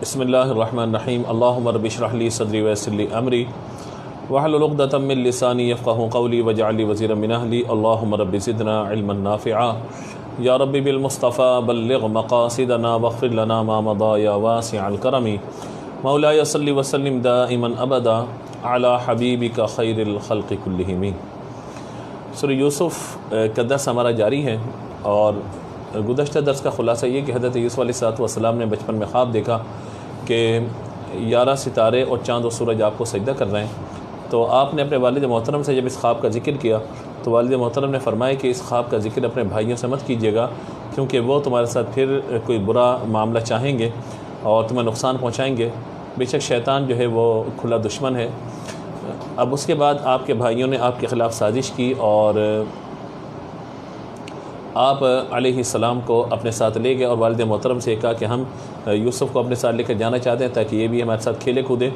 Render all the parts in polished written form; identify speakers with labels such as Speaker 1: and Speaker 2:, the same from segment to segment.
Speaker 1: بسم اللہ الرحمن الرحیم اللہم رب اشرح لی صدری ویسر لی امری واحلل عقدۃ من لسانی یفقہوا قولی واجعل لی وزیرا من اہلی اللہم رب زدنا علما نافعا یا رب بالمصطفیٰ بلغ مقاصدنا واغفر لنا ما مضى یا واسع الکرم مولاي صلی وسلم دائما ابدا علی حبیبک خیر الخلق کلہم۔ سورہ یوسف کا درس ہمارا جاری ہے، اور گزشتہ درس کا خلاصہ یہ کہ حضرت یوسف علیہ السلام نے بچپن میں خواب دیکھا کہ 11 ستارے اور چاند و سورج آپ کو سجدہ کر رہے ہیں۔ تو آپ نے اپنے والد محترم سے جب اس خواب کا ذکر کیا تو والد محترم نے فرمایا کہ اس خواب کا ذکر اپنے بھائیوں سے مت کیجیے گا، کیونکہ وہ تمہارے ساتھ پھر کوئی برا معاملہ چاہیں گے اور تمہیں نقصان پہنچائیں گے۔ بے شک شیطان جو ہے وہ کھلا دشمن ہے۔ اب اس کے بعد آپ کے بھائیوں نے آپ کے خلاف سازش کی اور آپ علیہ السلام کو اپنے ساتھ لے گئے اور والد محترم سے کہا کہ ہم یوسف کو اپنے ساتھ لے کر جانا چاہتے ہیں تاکہ یہ بھی ہمارے ساتھ کھیلے کودے۔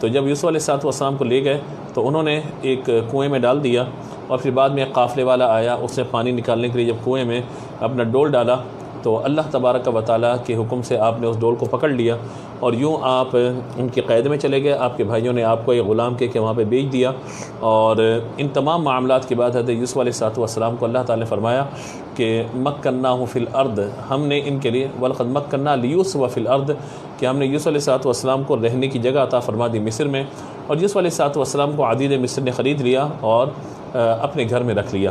Speaker 1: تو جب یوسف علیہ السلام کو لے گئے تو انہوں نے ایک کنویں میں ڈال دیا، اور پھر بعد میں ایک قافلے والا آیا، اس نے پانی نکالنے کے لیے جب کنویں میں اپنا ڈول ڈالا تو اللہ تبارک و تعالیٰ کے حکم سے آپ نے اس ڈول کو پکڑ لیا، اور یوں آپ ان کی قید میں چلے گئے۔ آپ کے بھائیوں نے آپ کو ایک غلام کے وہاں پہ بیچ دیا، اور ان تمام معاملات کے بعد حضرت یوسف علیہ السلام کو اللہ تعالیٰ نے فرمایا کہ مکناہ فی الارض، ہم نے ان کے لیے ولقد مکننا لیوسف فی الارض، کہ ہم نے یوسف علیہ السلام کو رہنے کی جگہ عطا فرما دی مصر میں، اور یوسف علیہ السلام کو عدید مصر نے خرید لیا اور اپنے گھر میں رکھ لیا۔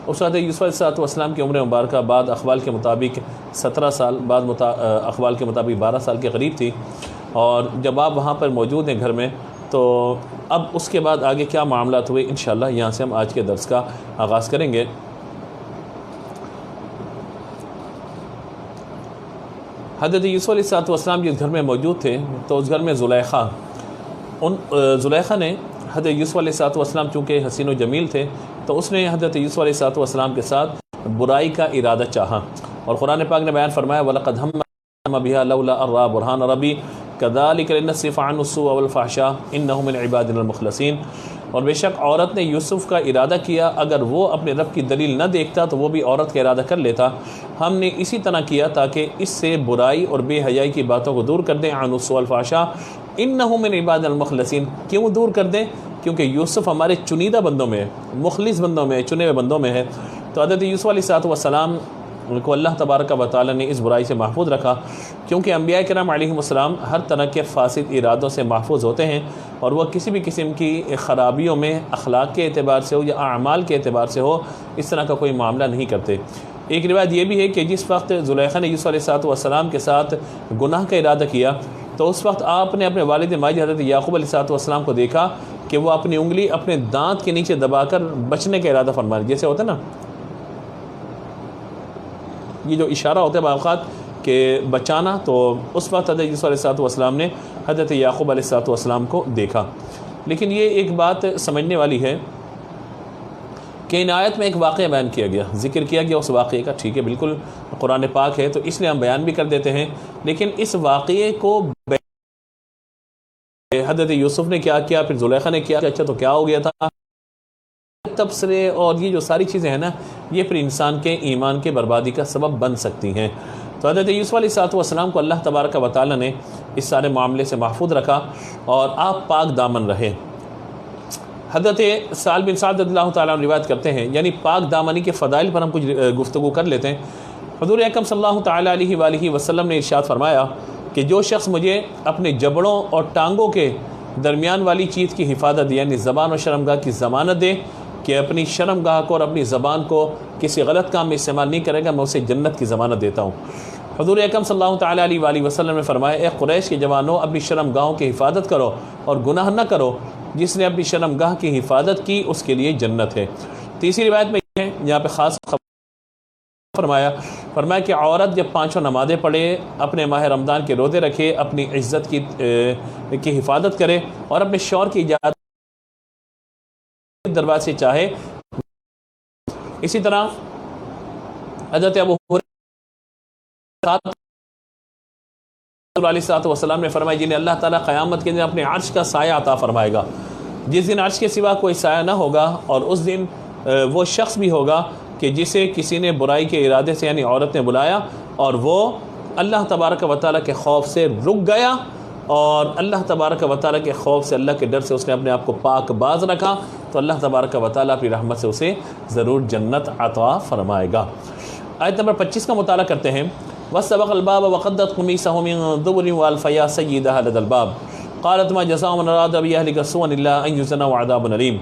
Speaker 1: اس وقت یوسف علیہ السلام کی عمر مبارکہ بعد اقوال کے مطابق 17 سال، بعد اقوال کے مطابق 12 سال کے قریب تھی، اور جب آپ وہاں پر موجود ہیں گھر میں، تو اب اس کے بعد آگے کیا معاملات ہوئے انشاءاللہ یہاں سے ہم آج کے درس کا آغاز کریں گے۔ حضرت یوسف علیہ السلام جس گھر میں موجود تھے تو اس گھر میں زلیخا نے حضرت یوسف علیہ السلام چونکہ حسین و جمیل تھے تو اس نے حضرت یوسف علیہ السلام کے ساتھ برائی کا ارادہ چاہا، اور قرآن پاک نے بیان فرمایا وَلَقَدْ هَمَّ بِهَا لَوْلَا أَن رَأَىٰ بُرْهَانَ رَبِّهِ كَذَٰلِكَ لِنَصْرِفَ عَنْهُ السُّوءَ وَالْفَحْشَاءَ إِنَّهُ مِنْ عِبَادِنَا الْمُخْلَصِينَ۔ اور بے شک عورت نے یوسف کا ارادہ کیا، اگر وہ اپنے رب کی دلیل نہ دیکھتا تو وہ بھی عورت کا ارادہ کر لیتا۔ ہم نے اسی طرح کیا تاکہ اس سے برائی اور بے حیائی کی باتوں کو دور کر دیں، عن السوء والفحشاء إِنَّهُ مِنْ عِبَادِنَا الْمُخْلَصِينَ۔ کیوں دور کر دیں؟ کیونکہ یوسف ہمارے چنیدہ بندوں میں ہے، مخلص بندوں میں ہے، چنے ہوئے بندوں میں ہے۔ تو حضرت یوسف علیہ السلام کو اللہ تبارک و تعالیٰ نے اس برائی سے محفوظ رکھا، کیونکہ انبیاء کرام علیہم السلام ہر طرح کے فاسد ارادوں سے محفوظ ہوتے ہیں، اور وہ کسی بھی قسم کی خرابیوں میں اخلاق کے اعتبار سے ہو یا اعمال کے اعتبار سے ہو اس طرح کا کوئی معاملہ نہیں کرتے۔ ایک روایت یہ بھی ہے کہ جس وقت زلیخا نے یوسف علیہ السلام کے ساتھ گناہ کا ارادہ کیا تو اس وقت آپ نے اپنے والد ماجد حضرت یعقوب علیہ السلام کو دیکھا کہ وہ اپنی انگلی اپنے دانت کے نیچے دبا کر بچنے کا ارادہ فرما رہے، جیسے ہوتا ہے نا یہ جو اشارہ ہوتا ہے باوقات کہ بچانا، تو اس وقت حضرت یوسف علیہ السلام نے حضرت یعقوب علیہ السلام کو دیکھا۔ لیکن یہ ایک بات سمجھنے والی ہے کہ ان آیت میں ایک واقعہ بیان کیا گیا، ذکر کیا گیا اس واقعے کا، ٹھیک ہے بالکل قرآن پاک ہے تو اس لیے ہم بیان بھی کر دیتے ہیں، لیکن اس واقعے کو حضرت یوسف نے کیا کیا، پھر زلیخا نے کیا، اچھا تو کیا ہو گیا تھا، تبصرے اور یہ جو ساری چیزیں ہیں نا یہ پھر انسان کے ایمان کے بربادی کا سبب بن سکتی ہیں۔ تو حضرت یوسف علیہ السلام کو اللہ تبارک و تعالیٰ نے اس سارے معاملے سے محفوظ رکھا اور آپ پاک دامن رہے۔ حضرت سہل بن سعد رضی اللہ تعالیٰ عنہ روایت کرتے ہیں، یعنی پاک دامنی کے فضائل پر ہم کچھ گفتگو کر لیتے ہیں۔ حضور اکرم صلی اللہ تعالیٰ علیہ وآلہ وسلم نے ارشاد فرمایا کہ جو شخص مجھے اپنے جبڑوں اور ٹانگوں کے درمیان والی چیز کی حفاظت یعنی زبان و شرمگاہ کی ضمانت دے کہ اپنی شرمگاہ کو اور اپنی زبان کو کسی غلط کام میں استعمال نہیں کرے گا، میں اسے جنت کی ضمانت دیتا ہوں۔ حضور اکرم صلی اللہ تعالیٰ علیہ وآلہ وسلم نے فرمایا اے قریش کے جوانوں، اپنی شرمگاہوں کی حفاظت کرو اور گناہ نہ کرو، جس نے اپنی شرمگاہ کی حفاظت کی اس کے لیے جنت ہے۔ تیسری روایت میں یہ ہے، یہاں پہ خاص فرمایا کہ عورت جب 5 نمازیں پڑھے، اپنے ماہ رمضان کے روزے رکھے، اپنی عزت کی حفاظت کرے اور اپنے شوہر کی اجازت دروازے سے چاہے۔ اسی طرح حضرت ابو ہریرہ علیہ السلام نے فرمایا جنہیں اللہ تعالیٰ قیامت کے دن اپنے عرش کا سایہ عطا فرمائے گا، جس دن عرش کے سوا کوئی سایہ نہ ہوگا، اور اس دن وہ شخص بھی ہوگا کہ جسے کسی نے برائی کے ارادے سے یعنی عورت نے بلایا اور وہ اللہ تبارک و تعالیٰ کے خوف سے رک گیا اور اللہ تبارک و تعالیٰ کے خوف سے، اللہ کے ڈر سے اس نے اپنے آپ کو پاک باز رکھا تو اللہ تبارک و تعالیٰ اپنی رحمت سے اسے ضرور جنت عطا فرمائے گا۔ آیت نمبر 25 کا مطالعہ کرتے ہیں۔ وَاسْتَبَقَ الْبَابَ وَقَدَّتْ قَمِيصَهُ مِن دُبُرٍ وَأَلْفَ يَا سَيِّدَهَا لَدَى الْبَابِ قَالَتْ مَا جَزَاءُ مَنْ أَرَادَ بِأَهْلِكَ سُوءًا إِلَّا أَنْ يُسْجَنَ وَعَذَابٌ أَلِيمٌ۔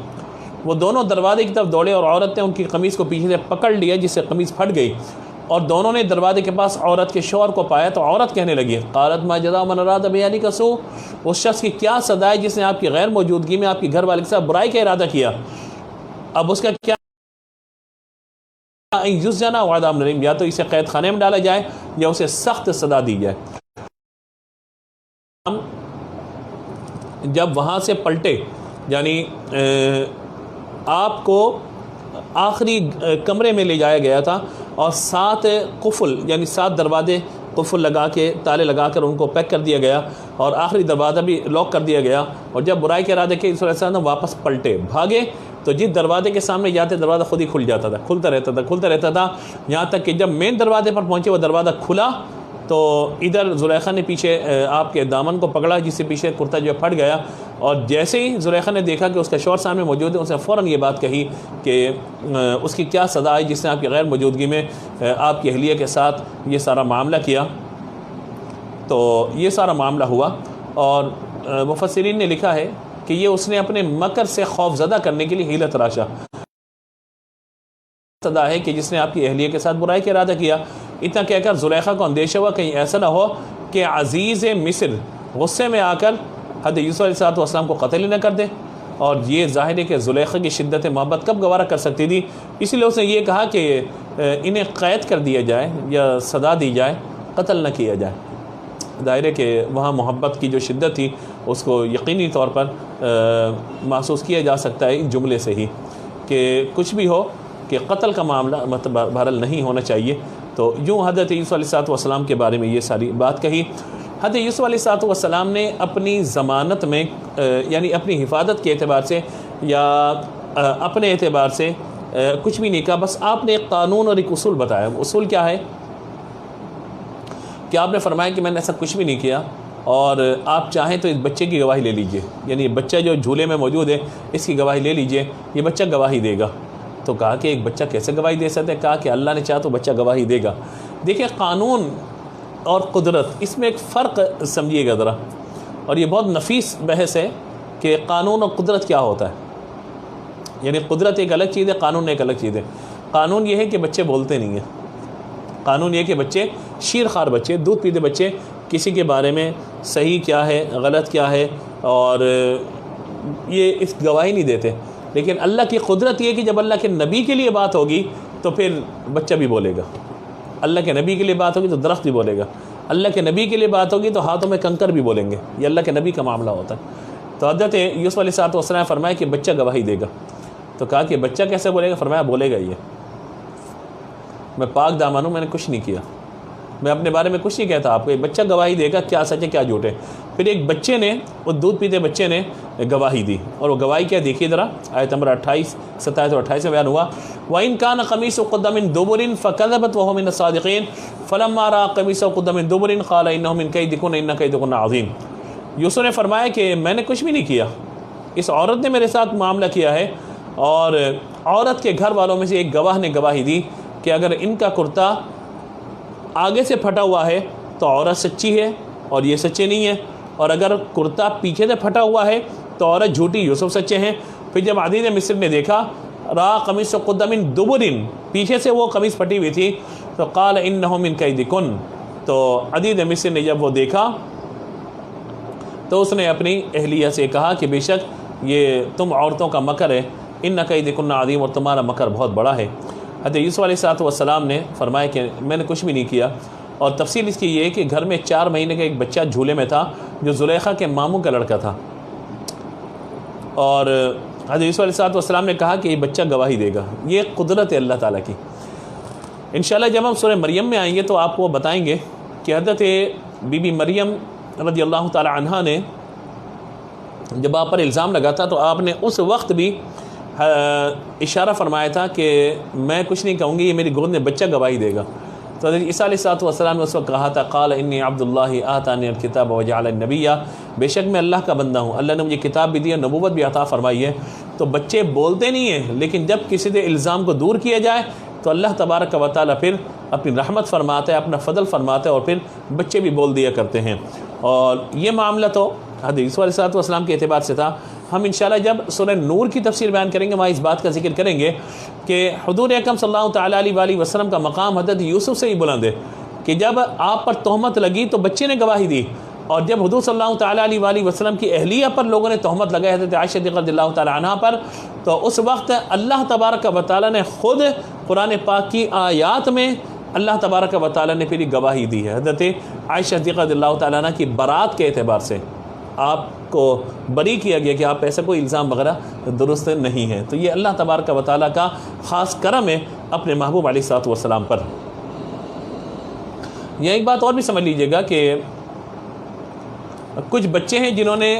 Speaker 1: وہ دونوں دروازے کی طرف دوڑے اور عورت نے ان کی قمیص کو پیچھے سے پکڑ لیا جس سے قمیص پھٹ گئی، اور دونوں نے دروازے کے پاس عورت کے شوہر کو پایا تو عورت کہنے لگی قالت ما جزاء من اراد بأهلك سوء، اس شخص کی کیا سزا ہے جس نے آپ کی غیر موجودگی میں آپ کے گھر والے کے ساتھ برائی کا ارادہ کیا۔ اب اس کا کیا یسجن وعذاب الیم، یا تو اسے قید خانے میں ڈالا جائے یا اسے سخت سزا دی جائے۔ جب وہاں سے پلٹے یعنی آپ کو آخری کمرے میں لے جایا گیا تھا اور 7 قفل یعنی 7 دروازے قفل لگا کے تالے لگا کر ان کو پیک کر دیا گیا اور آخری دروازہ بھی لاک کر دیا گیا، اور جب برائی کے ارادے کے علیہ السلام واپس پلٹے بھاگے تو جس دروازے کے سامنے جاتے دروازہ خود ہی کھل جاتا تھا، کھلتا رہتا تھا یہاں تک کہ جب مین دروازے پر پہنچے وہ دروازہ کھلا تو ادھر زلیخا نے پیچھے آپ کے دامن کو پکڑا جس سے پیچھے کرتا جو پھٹ گیا، اور جیسے ہی زلیخا نے دیکھا کہ اس کا شوہر سامنے موجود ہے اس نے فوراً یہ بات کہی کہ اس کی کیا سزا ہے جس نے آپ کی غیر موجودگی میں آپ کی اہلیہ کے ساتھ یہ سارا معاملہ کیا۔ تو یہ سارا معاملہ ہوا، اور مفسرین نے لکھا ہے کہ یہ اس نے اپنے مکر سے خوف زدہ کرنے کے لیے حیلت تراشا سزا ہے کہ جس نے آپ کی اہلیہ کے ساتھ برائی کا ارادہ کیا۔ اتنا کہہ کر زلیخا کو اندیشہ ہوا کہیں ایسا نہ ہو کہ عزیز مصر غصے میں آ کر حضرت یوسف علیہ السلام کو قتل ہی نہ کر دے، اور یہ ظاہر ہے کہ زلیخا کی شدت محبت کب گوارہ کر سکتی تھی، اسی لیے اس نے یہ کہا کہ انہیں قید کر دیا جائے یا سزا دی جائے، قتل نہ کیا جائے۔ ظاہر ہے کہ وہاں محبت کی جو شدت تھی اس کو یقینی طور پر محسوس کیا جا سکتا ہے اس جملے سے ہی کہ کچھ بھی ہو کہ قتل کا معاملہ مطلب بہرحال نہیں ہونا چاہیے۔ تو یوں حضرت یوسف علیہ السلام کے بارے میں یہ ساری بات کہی۔ حضرت یوسف علیہ السلام نے اپنی ضمانت میں یعنی اپنی حفاظت کے اعتبار سے یا اپنے اعتبار سے کچھ بھی نہیں کہا، بس آپ نے ایک قانون اور ایک اصول بتایا۔ اصول کیا ہے کہ آپ نے فرمایا کہ میں نے ایسا کچھ بھی نہیں کیا، اور آپ چاہیں تو اس بچے کی گواہی لے لیجئے، یعنی بچہ جو جھولے میں موجود ہے اس کی گواہی لے لیجئے، یہ بچہ گواہی دے گا۔ تو کہا کہ ایک بچہ کیسے گواہی دے سکتا ہے؟ کہا کہ اللہ نے چاہا تو بچہ گواہی دے گا۔ دیکھیں قانون اور قدرت اس میں ایک فرق سمجھیے گا ذرا، اور یہ بہت نفیس بحث ہے کہ قانون اور قدرت کیا ہوتا ہے۔ یعنی قدرت ایک الگ چیز ہے، قانون ایک الگ چیز ہے۔ قانون یہ ہے کہ بچے بولتے نہیں ہیں، قانون یہ کہ بچے شیر خوار بچے، دودھ پیتے بچے کسی کے بارے میں صحیح کیا ہے غلط کیا ہے اور یہ اس گواہی نہیں دیتے۔ لیکن اللہ کی قدرت یہ کہ جب اللہ کے نبی کے لیے بات ہوگی تو پھر بچہ بھی بولے گا، اللہ کے نبی کے لیے بات ہوگی تو درخت بھی بولے گا، اللہ کے نبی کے لیے بات ہوگی تو ہاتھوں میں کنکر بھی بولیں گے، یہ اللہ کے نبی کا معاملہ ہوتا ہے۔ تو حضرت یوسف علیہ السلام نے فرمایا کہ بچہ گواہی دے گا۔ تو کہا کہ بچہ کیسے بولے گا؟ فرمایا بولے گا یہ، میں پاک دامن ہوں، میں نے کچھ نہیں کیا، میں اپنے بارے میں کچھ نہیں کہتا آپ کو، ایک بچہ گواہی دے گا کیا سچ ہے کیا جھوٹ ہے۔ پھر ایک بچے نے، وہ دودھ پیتے بچے نے گواہی دی، اور وہ گواہی کیا دیکھیے ذرا، آیت نمبر 28 27 اور 28 میں بیان ہوا وَإِن كَانَ قَمِيصُهُ قُدَّ مِن دُبُرٍ فَكَذَبَتْ وَهُوَ مِنَ الصَّادِقِينَ فَلَمَّا رَأَىٰ قَمِيصَهُ قُدَّ مِن دُبُرٍ قَالَ إِنَّهُ مِن كَيْدِكُنَّ إِنَّ كَيْدَكُنَّ عَظِيمٌ۔ یوسف نے فرمایا کہ میں نے کچھ بھی نہیں کیا، اس عورت نے میرے ساتھ معاملہ کیا ہے، اور عورت کے گھر والوں میں سے ایک گواہ نے گواہی دی کہ اگر ان کا کرتا آگے سے پھٹا ہوا ہے تو عورت سچی ہے اور یہ سچے نہیں ہے، اور اگر کرتا پیچھے سے پھٹا ہوا ہے تو عورت جھوٹی، یوسف سچے ہیں۔ پھر جب عزیز مصر نے دیکھا را قمیص قد من دبر، پیچھے سے وہ قمیص پھٹی ہوئی تھی، تو قال انہ من کیدکن، تو عزیز مصر نے جب وہ دیکھا تو اس نے اپنی اہلیہ سے کہا کہ بے شک یہ تم عورتوں کا مکر ہے، ان کیدکن عظیم، اور تمہارا مکر بہت بڑا ہے۔ حضرت یوسف علیہ السلام نے فرمایا کہ میں نے کچھ بھی نہیں کیا، اور تفصیل اس کی یہ ہے کہ گھر میں 4 مہینے کا ایک بچہ جھولے میں تھا جو زلیخا کے ماموں کا لڑکا تھا، اور حضرت یوسف علیہ السلام نے کہا کہ یہ بچہ گواہی دے گا۔ یہ قدرت ہے اللہ تعالیٰ کی۔ انشاءاللہ جب ہم سورہ مریم میں آئیں گے تو آپ کو بتائیں گے کہ حضرت بی بی مریم رضی اللہ تعالی عنہا نے جب آپ پر الزام لگا تھا تو آپ نے اس وقت بھی اشارہ فرمایا تھا کہ میں کچھ نہیں کہوں گی، یہ میری گود میں بچہ گواہی دے گا۔ تو حضرت عیسیٰ علیہ السلام نے اس وقت کہا تھا قال انی عبد اللہ آتانی الکتاب وجعلنی نبیا، بے شک میں اللہ کا بندہ ہوں، اللہ نے مجھے کتاب بھی دی اور نبوت بھی عطا فرمائی ہے۔ تو بچے بولتے نہیں ہیں، لیکن جب کسی سے الزام کو دور کیا جائے تو اللہ تبارک و تعالیٰ پھر اپنی رحمت فرماتا ہے، اپنا فضل فرماتا ہے، اور پھر بچے بھی بول دیا کرتے ہیں۔ اور یہ معاملہ تو حضرت عیسیٰ علیہ السلام کے اعتبار سے تھا۔ ہم انشاءاللہ جب سورہ نور کی تفسیر بیان کریں گے وہاں اس بات کا ذکر کریں گے کہ حضور اکرم صلی اللہ تعالیٰ علیہ وآلہ وسلم کا مقام حضرت یوسف سے ہی بلند ہے کہ جب آپ پر تہمت لگی تو بچے نے گواہی دی، اور جب حضور صلی اللہ تعالیٰ علیہ وآلہ وسلم کی اہلیہ پر لوگوں نے تہمت لگائی حضرت عائشہ رضی اللہ تعالیٰ عنہ پر، تو اس وقت اللہ تبارک و تعالیٰ نے خود قرآن پاک کی آیات میں اللہ تبارک و تعالیٰ نے پھر گواہی دی ہے۔ حضرت عائشہ رضی اللہ تعالیٰ عنہ کی برات کے اعتبار سے آپ کو بری کیا گیا کہ آپ ایسا کوئی الزام وغیرہ درست نہیں ہے۔ تو یہ اللہ تبارک و تعالیٰ کا خاص کرم ہے اپنے محبوب علیہ السلام پر۔ یہ ایک بات اور بھی سمجھ لیجئے گا کہ کچھ بچے ہیں جنہوں نے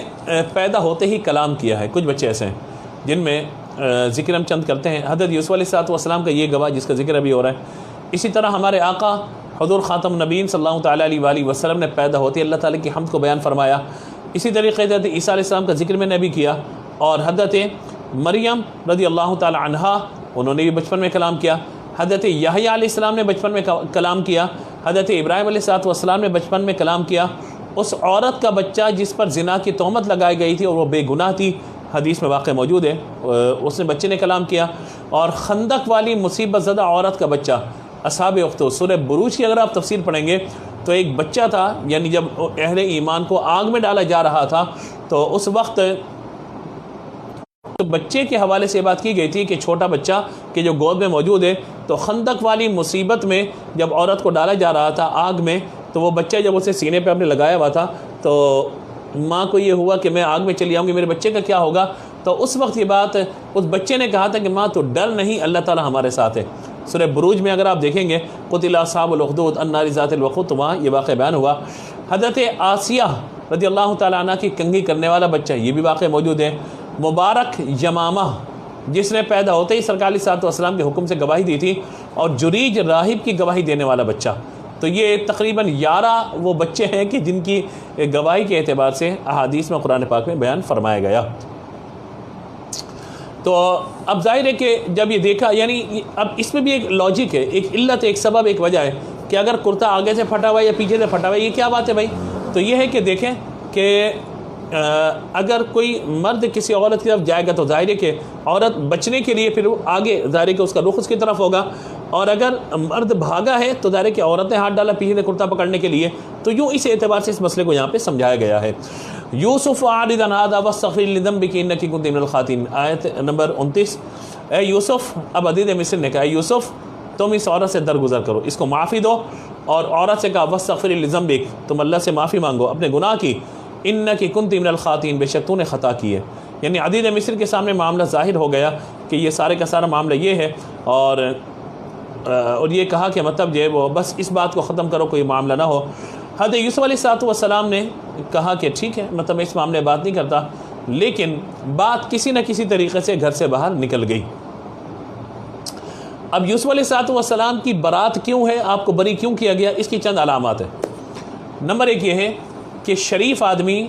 Speaker 1: پیدا ہوتے ہی کلام کیا ہے، کچھ بچے ایسے ہیں جن میں ذکر ہم چند کرتے ہیں۔ حضرت یوسف علیہ السلام کا یہ گواہ جس کا ذکر ابھی ہو رہا ہے، اسی طرح ہمارے آقا حضور خاتم النبیین صلی اللہ تعالیٰ علیہ وآلہ وسلم نے پیدا ہوتے اللہ تعالیٰ کی حمد کو بیان فرمایا۔ اسی طریقے سے حضرت عیسیٰ علیہ السلام کا ذکر میں نے بھی کیا، اور حضرت مریم رضی اللہ تعالیٰ عنہا انہوں نے بھی بچپن میں کلام کیا، حضرت یحییٰ علیہ السلام نے بچپن میں کلام کیا، حضرت ابراہیم علیہ السلام نے بچپن میں کلام کیا۔ اس عورت کا بچہ جس پر زنا کی تہمت لگائی گئی تھی اور وہ بے گناہ تھی، حدیث میں واقع موجود ہے، اس نے بچے نے کلام کیا۔ اور خندق والی مصیبت زدہ عورت کا بچہ اصحاب اخدود، سورہ بروج کی اگر آپ تفسیر پڑھیں گے تو ایک بچہ تھا، یعنی جب اہل ایمان کو آگ میں ڈالا جا رہا تھا تو اس وقت بچے کے حوالے سے بات کی گئی تھی کہ چھوٹا بچہ کہ جو گود میں موجود ہے، تو خندق والی مصیبت میں جب عورت کو ڈالا جا رہا تھا آگ میں، تو وہ بچہ جب اسے سینے پہ اپنے لگایا ہوا تھا تو ماں کو یہ ہوا کہ میں آگ میں چلی آؤں گی، میرے بچے کا کیا ہوگا؟ تو اس وقت یہ بات اس بچے نے کہا تھا کہ ماں تو ڈر نہیں، اللہ تعالیٰ ہمارے ساتھ ہے۔ سورہ بروج میں اگر آپ دیکھیں گے قتل اصحاب الاخدود النار ذات الوقود، وہاں یہ واقعہ بیان ہوا۔ حضرت آسیہ رضی اللہ تعالیٰ عنہ کی کنگھی کرنے والا بچہ، یہ بھی واقعہ موجود ہے۔ مبارک یمامہ جس نے پیدا ہوتے ہی سرکار علیہ السلام کے حکم سے گواہی دی تھی، اور جریج راہب کی گواہی دینے والا بچہ، تو یہ تقریباً 11 وہ بچے ہیں کہ جن کی گواہی کے اعتبار سے احادیث میں قرآن پاک میں بیان فرمایا گیا۔ تو اب ظاہر ہے کہ جب یہ دیکھا، یعنی اب اس میں بھی ایک لاجک ہے، ایک علت، ایک سبب، ایک وجہ ہے کہ اگر کرتا آگے سے پھٹا ہوا ہے یا پیچھے سے پھٹا ہوا ہے، یہ کیا بات ہے بھائی؟ تو یہ ہے کہ دیکھیں کہ اگر کوئی مرد کسی عورت کی طرف جائے گا تو ظاہر ہے کہ عورت بچنے کے لیے پھر آگے ظاہر ہے کہ اس کا رخ اس کی طرف ہوگا، اور اگر مرد بھاگا ہے تو ظاہر ہے کہ عورت نے ہاتھ ڈالا پیچھے سے کرتا پکڑنے کے لیے۔ تو یوں اس اعتبار سے اس مسئلے کو یہاں پہ سمجھایا گیا ہے۔ یوسف اعرض عن هذا واستغفر لذنبك انك كنت من الخاطئين، آیت نمبر 29۔ اے یوسف، اب عزیز مصر نے کہا یوسف تم اس عورت سے درگزر کرو، اس کو معافی دو، اور عورت سے کہا واستغفر لذنبك، تم اللہ سے معافی مانگو اپنے گناہ کی، انک کنت من الخاطئین، بے شک تو نے خطا کی ہے۔ یعنی عزیز مصر کے سامنے معاملہ ظاہر ہو گیا کہ یہ سارے کا سارا معاملہ یہ ہے، اور یہ کہا کہ مطلب جو ہے وہ بس اس بات کو ختم کرو، کوئی معاملہ نہ ہو۔ حضرت یوسف علیہ السلام نے کہا کہ ٹھیک ہے، مطلب میں اس معاملے بات نہیں کرتا، لیکن بات کسی نہ کسی طریقے سے گھر سے باہر نکل گئی۔ اب یوسف علیہ السلام کی برات کیوں ہے، آپ کو بری کیوں کیا گیا، اس کی چند علامات ہیں۔ نمبر 1 یہ ہے کہ شریف آدمی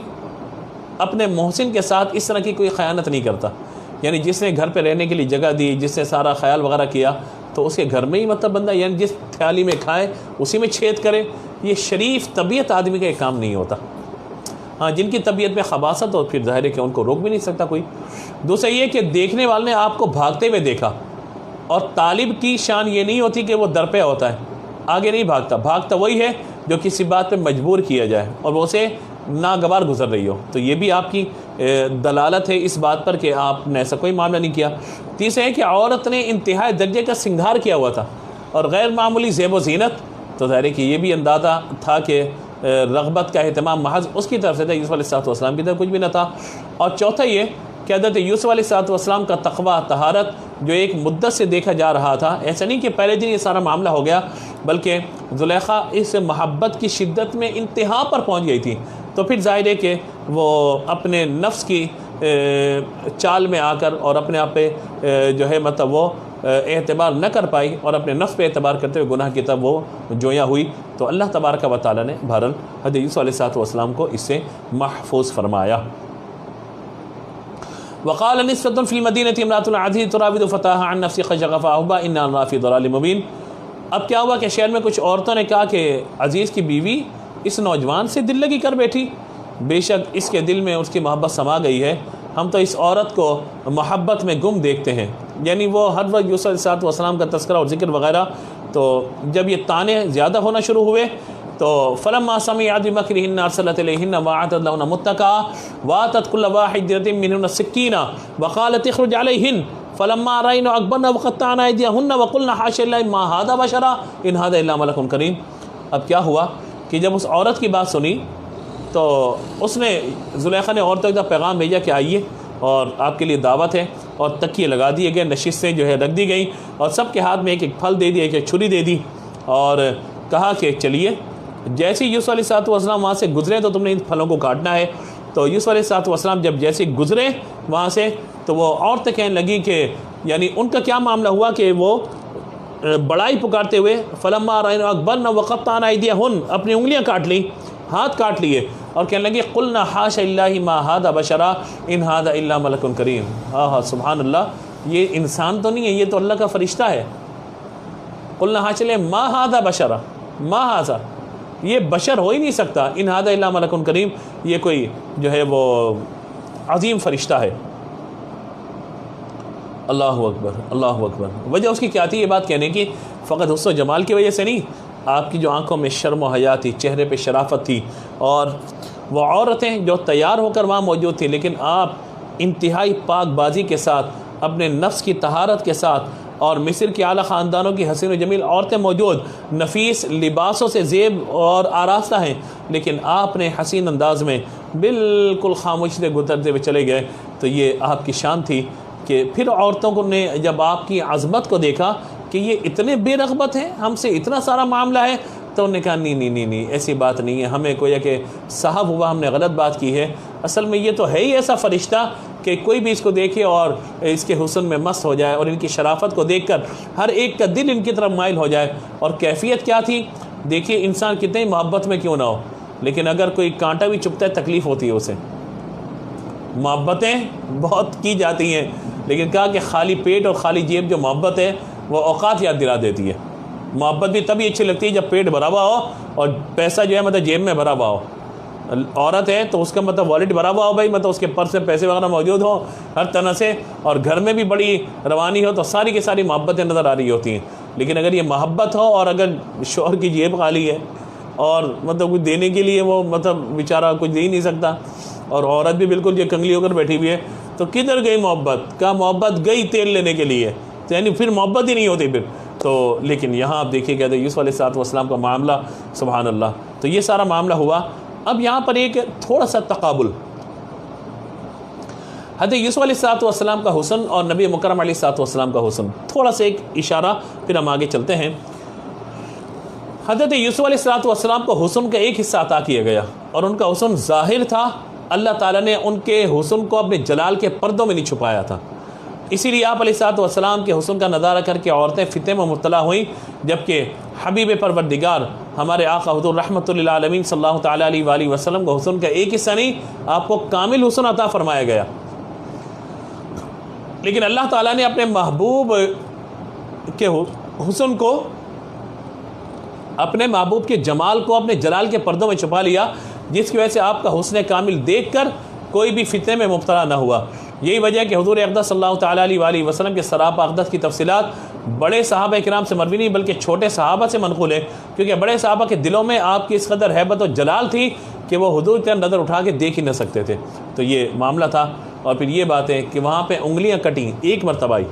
Speaker 1: اپنے محسن کے ساتھ اس طرح کی کوئی خیانت نہیں کرتا، یعنی جس نے گھر پہ رہنے کے لیے جگہ دی، جس نے سارا خیال وغیرہ کیا، تو اس کے گھر میں ہی مطلب بندہ، یعنی جس تھیالی میں کھائے اسی میں چھید کرے، یہ شریف طبیعت آدمی کا ایک کام نہیں ہوتا۔ ہاں، جن کی طبیعت میں خباثت ہو پھر ظاہر ہے کہ ان کو روک بھی نہیں سکتا کوئی۔ دوسرا یہ کہ دیکھنے والے نے آپ کو بھاگتے ہوئے دیکھا، اور طالب کی شان یہ نہیں ہوتی کہ وہ در پہ ہوتا ہے، آگے نہیں بھاگتا، بھاگتا وہی ہے جو کسی بات پہ مجبور کیا جائے اور وہ اسے ناگوار گزر رہی ہو، تو یہ بھی آپ کی دلالت ہے اس بات پر کہ آپ نے ایسا کوئی معاملہ نہیں کیا۔ تیسرا ہے کہ عورت نے انتہائی درجے کا سنگھار کیا ہوا تھا اور غیر معمولی زیب و زینت، تو ظاہر ہے کہ یہ بھی اندازہ تھا کہ رغبت کا اہتمام محض اس کی طرف سے تھا، یوسف علیہ السلام کی طرف کچھ بھی نہ تھا۔ اور چوتھا یہ کہ حضرت یوسف علیہ السلام کا تقویٰ، طہارت جو ایک مدت سے دیکھا جا رہا تھا، ایسا نہیں کہ پہلے دن یہ سارا معاملہ ہو گیا، بلکہ زلیخا اس محبت کی شدت میں انتہا پر پہنچ گئی تھی، تو پھر ظاہر ہے کہ وہ اپنے نفس کی چال میں آ کر اور اپنے آپ پہ جو ہے مطلب وہ اعتبار نہ کر پائی اور اپنے نفس پہ اعتبار کرتے ہوئے گناہ کی طرف وہ جویاں ہوئی، تو اللہ تبارک و تعالیٰ نے بہرحال حضرت یوسف علیہ السلام کو اس سے محفوظ فرمایا۔ وقال نسوة في المدينة امرأة العزيز تراود فتاها عن نفسه قد شغف أحبها إنا نراها في ضلال مبين۔ اب کیا ہوا کہ شہر میں کچھ عورتوں نے کہا کہ عزیز کی بیوی اس نوجوان سے دل لگی کر بیٹھی، بے شک اس کے دل میں اس کی محبت سما گئی ہے، ہم تو اس عورت کو محبت میں گم دیکھتے ہیں۔ یعنی وہ ہر وقت یوسف علیہ السلام کا تذکرہ اور ذکر وغیرہ، تو جب یہ طعنے زیادہ ہونا شروع ہوئے تو فلما سمعت بمكرهن ارسلت اليهن واعتدت لهن متكئا واتت كل واحدة منهن سكينا وقالت اخرج عليهن فلما رأينا اكبرنا وقطعنا ايديهن وقلنا حاشا لله ما هذا بشرا ان هذا الا ملك کریم۔ اب کیا ہوا کہ جب اس عورت کی بات سنی تو اس نے زلیخا نے عورتوں کا پیغام بھیجا کہ آئیے اور آپ کے لیے دعوت ہے، اور تکیے لگا دیے گئے، نشستیں جو ہے رکھ دی گئیں، اور سب کے ہاتھ میں ایک ایک پھل دے دی، ایک ایک چھری دے دی، اور کہا کہ چلیے جیسے یوسف علیہ السلام وہاں سے گزرے تو تم نے ان پھلوں کو کاٹنا ہے۔ تو یوسف علیہ السلام جب جیسے گزرے وہاں سے تو وہ عورتیں کہنے لگی کہ یعنی ان کا کیا معاملہ ہوا کہ وہ بڑائی پکارتے ہوئے فلما رأینا اکبرنا وقطعنا ایدیہن، اپنی انگلیاں کاٹ لیں، ہاتھ کاٹ لیے، اور کہنے لگے قلنا حاشا للہ ما ھذا بشرا ان ھذا الا ملک کریم۔ ہاں سبحان اللہ، یہ انسان تو نہیں ہے، یہ تو اللہ کا فرشتہ ہے۔ قلنا حاشا للہ ما ھذا بشرا، ما ھذا، یہ بشر ہو ہی نہیں سکتا، ان ھذا الا ملک کریم، یہ کوئی جو ہے وہ عظیم فرشتہ ہے۔ اللہ اکبر، اللہ اکبر۔ وجہ اس کی کیا تھی یہ بات کہنے کی؟ فقط حسن و جمال کی وجہ سے نہیں، آپ کی جو آنکھوں میں شرم و حیا تھی، چہرے پہ شرافت تھی، اور وہ عورتیں جو تیار ہو کر وہاں موجود تھیں، لیکن آپ انتہائی پاک بازی کے ساتھ، اپنے نفس کی طہارت کے ساتھ، اور مصر کے اعلیٰ خاندانوں کی حسین و جمیل عورتیں موجود، نفیس لباسوں سے زیب اور آراستہ ہیں، لیکن آپ نے حسین انداز میں بالکل خاموشی سے گزرتے ہوئے چلے گئے۔ تو یہ آپ کی شان تھی کہ پھر عورتوں کو نے جب آپ کی عظمت کو دیکھا کہ یہ اتنے بے رغبت ہیں، ہم سے اتنا سارا معاملہ ہے، تو انہوں نے کہا نہیں ایسی بات نہیں ہے، ہمیں کوئی کہ صاحب ہوا، ہم نے غلط بات کی ہے، اصل میں یہ تو ہے ہی ایسا فرشتہ کہ کوئی بھی اس کو دیکھے اور اس کے حسن میں مست ہو جائے، اور ان کی شرافت کو دیکھ کر ہر ایک کا دل ان کی طرف مائل ہو جائے۔ اور کیفیت کیا تھی؟ دیکھیے انسان کتنے محبت میں کیوں نہ ہو، لیکن اگر کوئی کانٹا بھی چبھتا ہے تکلیف ہوتی ہے اسے۔ محبتیں بہت کی جاتی ہیں، لیکن کہا کہ خالی پیٹ اور خالی جیب جو محبت ہے وہ اوقات یاد دلا دیتی ہے۔ محبت بھی تبھی اچھی لگتی ہے جب پیٹ بھرا ہوا ہو اور پیسہ جو ہے مطلب جیب میں بھرا ہوا ہو۔ عورت ہے تو اس کا مطلب والیٹ بھرا ہوا ہو بھائی، مطلب اس کے پرس میں پیسے وغیرہ موجود ہو ہر طرح سے، اور گھر میں بھی بڑی روانی ہو، تو ساری کی ساری محبتیں نظر آ رہی ہوتی ہیں۔ لیکن اگر یہ محبت ہو اور اگر شوہر کی جیب خالی ہے اور مطلب کچھ دینے کے لیے وہ مطلب بیچارہ کچھ دے ہی نہیں سکتا، اور عورت بھی بالکل یہ کنگلی ہو کر بیٹھی ہوئی ہے، تو کدھر گئی محبت؟ کا محبت گئی تیل لینے کے لیے، تو یعنی پھر محبت ہی نہیں ہوتی پھر تو۔ لیکن یہاں آپ دیکھیے کہتے ہیں یوسف علیہ السلام کا معاملہ، سبحان اللہ، تو یہ سارا معاملہ ہوا۔ اب یہاں پر ایک تھوڑا سا تقابل، حضرت یوسف علیہ السلام کا حسن اور نبی مکرم علیہ السلام کا حسن، تھوڑا سا ایک اشارہ، پھر ہم آگے چلتے ہیں۔ حضرت یوسف علیہ السلام کو حسن کا ایک حصہ عطا کیا گیا، اور ان کا حسن ظاہر تھا، اللہ تعالیٰ نے ان کے حسن کو اپنے جلال کے پردوں میں نہیں چھپایا تھا۔ اسی لیے آپ علیہ السلام کے حسن کا نظارہ کر کے عورتیں فتنے میں مبتلا ہوئیں، جبکہ حبیب پروردگار ہمارے آقا حضور رحمۃ للعالمین صلی اللہ تعالیٰ علیہ وآلہ وسلم کو حسن کا ایک حصہ نہیں، آپ کو کامل حسن عطا فرمایا گیا۔ لیکن اللہ تعالیٰ نے اپنے محبوب کے حسن کو، اپنے محبوب کے جمال کو اپنے جلال کے پردوں میں چھپا لیا، جس کی وجہ سے آپ کا حسن کامل دیکھ کر کوئی بھی فتنے میں مبتلا نہ ہوا۔ یہی وجہ ہے کہ حضور اقدس صلی اللہ تعالیٰ علیہ وآلہ وسلم کے سراپا اقدس کی تفصیلات بڑے صحابہ کرام سے مروی نہیں بلکہ چھوٹے صحابہ سے منقول ہے، کیونکہ بڑے صحابہ کے دلوں میں آپ کی اس قدر ہیبت و جلال تھی کہ وہ حضور کی نظر اٹھا کے دیکھ ہی نہ سکتے تھے۔ تو یہ معاملہ تھا۔ اور پھر یہ بات ہے کہ وہاں پہ انگلیاں کٹیں ایک مرتبہ ہی،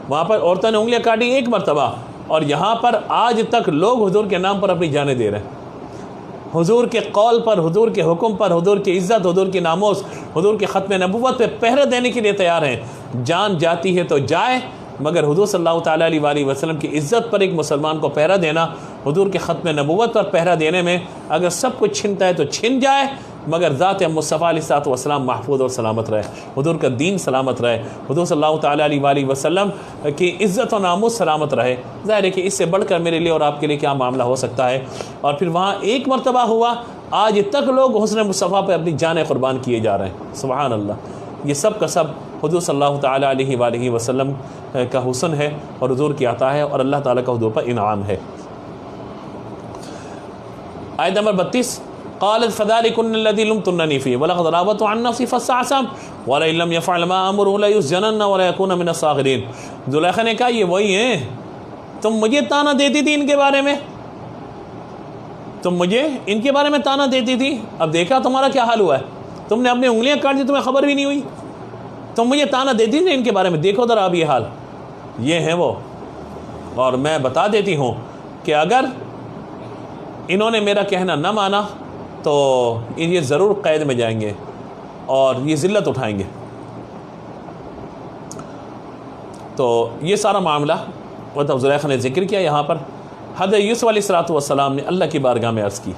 Speaker 1: وہاں پر عورتوں نے انگلیاں کاٹیں ایک مرتبہ، اور یہاں پر آج تک لوگ حضور کے نام پر اپنی جانیں دے رہے ہیں، حضور کے قول پر، حضور کے حکم پر، حضور کی عزت، حضور کی ناموس، حضور کے ختم نبوت پہ پہرہ دینے کے لیے تیار ہیں۔ جان جاتی ہے تو جائے، مگر حضور صلی اللہ تعالیٰ علیہ وآلہ وسلم کی عزت پر ایک مسلمان کو پہرہ دینا، حضور کے ختم نبوت پر پہرہ دینے میں اگر سب کچھ چھنتا ہے تو چھن جائے، مگر ذات مصطفیٰ علیہ الصلوۃ والسلام محفوظ اور سلامت رہے، حضور کا دین سلامت رہے، حضور صلی اللہ تعالیٰ علیہ وآلہ وسلم کی عزت و ناموس سلامت رہے۔ ظاہر ہے کہ اس سے بڑھ کر میرے لیے اور آپ کے لیے کیا معاملہ ہو سکتا ہے۔ اور پھر وہاں ایک مرتبہ ہوا، آج تک لوگ حسن مصطفیٰ پہ اپنی جانیں قربان کیے جا رہے ہیں، سبحان اللہ۔ یہ سب کا سب حضور صلی اللہ تعالیٰ علیہ وآلہ وسلم کا حسن ہے اور حضور کی عطا ہے اور اللہ تعالیٰ کا حضور پر انعام ہے۔ آیت نمبر 32، قالت فذلكن الذي لمتنني فيه ولقد راودته عن نفسي فاستعصم ولئن لم يفعل ما امره ليسجنن وليكون من الصاغرين۔ زلیخا نے کہا یہ وہی ہیں، تم مجھے تانا دیتی تھی ان کے بارے میں، تم مجھے ان کے بارے میں تانا دیتی تھی، اب دیکھا تمہارا کیا حال ہوا ہے، تم نے اپنی انگلیاں کاٹ دی، تمہیں خبر بھی نہیں ہوئی، تم مجھے تانا دیتی تھی ان کے بارے میں، دیکھو ذرا اب یہ حال، یہ ہیں وہ۔ اور میں بتا دیتی ہوں کہ اگر انہوں نے میرا کہنا نہ مانا تو یہ ضرور قید میں جائیں گے اور یہ ذلت اٹھائیں گے۔ تو یہ سارا معاملہ مطلب زلیخا نے ذکر کیا یہاں پر۔ حضرت یوسف علیہ الصلوۃ والسلام نے اللہ کی بارگاہ میں عرض کی،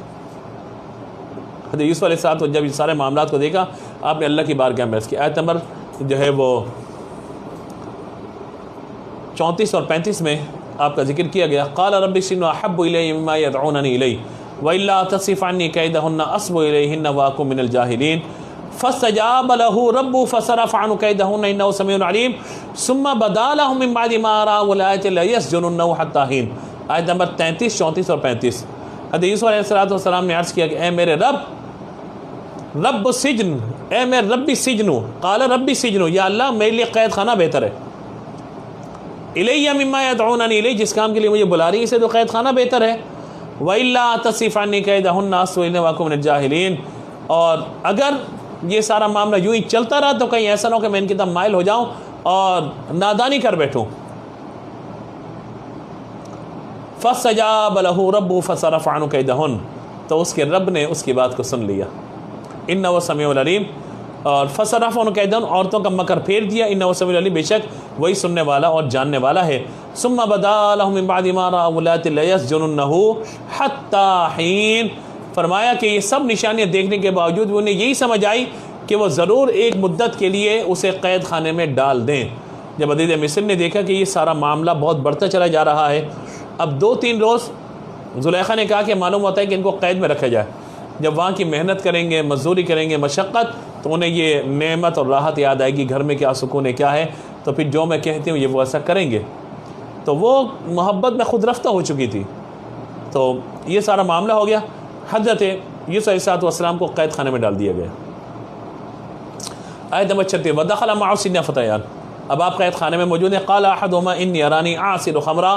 Speaker 1: حضرت یوسف علیہ السلام جب یہ سارے معاملات کو دیکھا آپ نے اللہ کی بارگاہ میں عرض کی۔ آیت نمبر جو ہے وہ 34 اور 35 میں آپ کا ذکر کیا گیا، قال رب السجن احب الی مما یدعوننی الیہ والا تصرف عنی کیدہن اصب الیہن واکن من الجاہلین فاستجاب له رب فصرف عنه کیدہن انہ سمیع علیم ثم بدا لهم من بعد ما راوا الآیات لیسجننہ حتی حین۔ آیت نمبر 33، 34 اور 35۔ حضرت یوسف علیہ السلام نے عرض کیا کہ اے میرے رب السجن، اے میرے ربی السجن، قال ربی السجن، یا اللہ میرے لیے قید خانہ بہتر ہے، الیہ مما یدعوننی الیہ، جس کام کے لیے مجھے بلا رہی ہے اسے تو قید خانہ بہتر ہے، وَإِلَّا تَصْرِفْ عَنِّي كَيْدَهُنَّ أَصْبُ إِلَيْهِنَّ وَأَكُن مِنَ الْجَاهِلِينَ۔ اور اگر یہ سارا معاملہ یوں ہی چلتا رہا تو کہیں ایسا نہ ہو کہ میں ان کی طرف مائل ہو جاؤں اور نادانی کر بیٹھوں۔ فَاسْتَجَابَ لَهُ رَبُّهُ فَصَرَفَ عَنْهُ كَيْدَهُنَّ، تو اس کے رب نے اس کی بات کو سن لیا، إِنَّهُ سَمِيعٌ عَلِيمٌ، اور فصرف عن کیدہن، عورتوں کا مکر پھیر دیا، انہ سمیع العلیم، بے شک وہی سننے والا اور جاننے والا ہے۔ ثم بدا لهم من بعد ما رأوا الآیات لیسجننہ حتی حین، فرمایا کہ یہ سب نشانیاں دیکھنے کے باوجود بھی انہیں یہی سمجھ آئی کہ وہ ضرور ایک مدت کے لیے اسے قید خانے میں ڈال دیں۔ جب عزیز مصر نے دیکھا کہ یہ سارا معاملہ بہت بڑھتا چلا جا رہا ہے، اب 2-3 روز زلیخا نے کہا کہ معلوم ہوتا ہے کہ ان کو قید میں رکھا جائے، جب وہاں کی محنت کریں گے، مزدوری کریں گے، مشقت، تو انہیں یہ نعمت اور راحت یاد آئے گی، گھر میں کیا سکون ہے، کیا ہے، تو پھر جو میں کہتی ہوں یہ وہ ایسا کریں گے۔ تو وہ محبت میں خود رفتہ ہو چکی تھی، تو یہ سارا معاملہ ہو گیا، حضرت یوسف علیہ السلام کو قید خانے میں ڈال دیا گیا۔ آیت نمبر 36، وَدَخَلَ مَعَهُ السِّجْنَ فَتَيَانِ، اب آپ قید خانے میں موجود ہیں، قَالَ أَحَدُهُمَا إِنِّي أَرَانِي أَعْصِرُ خَمْرًا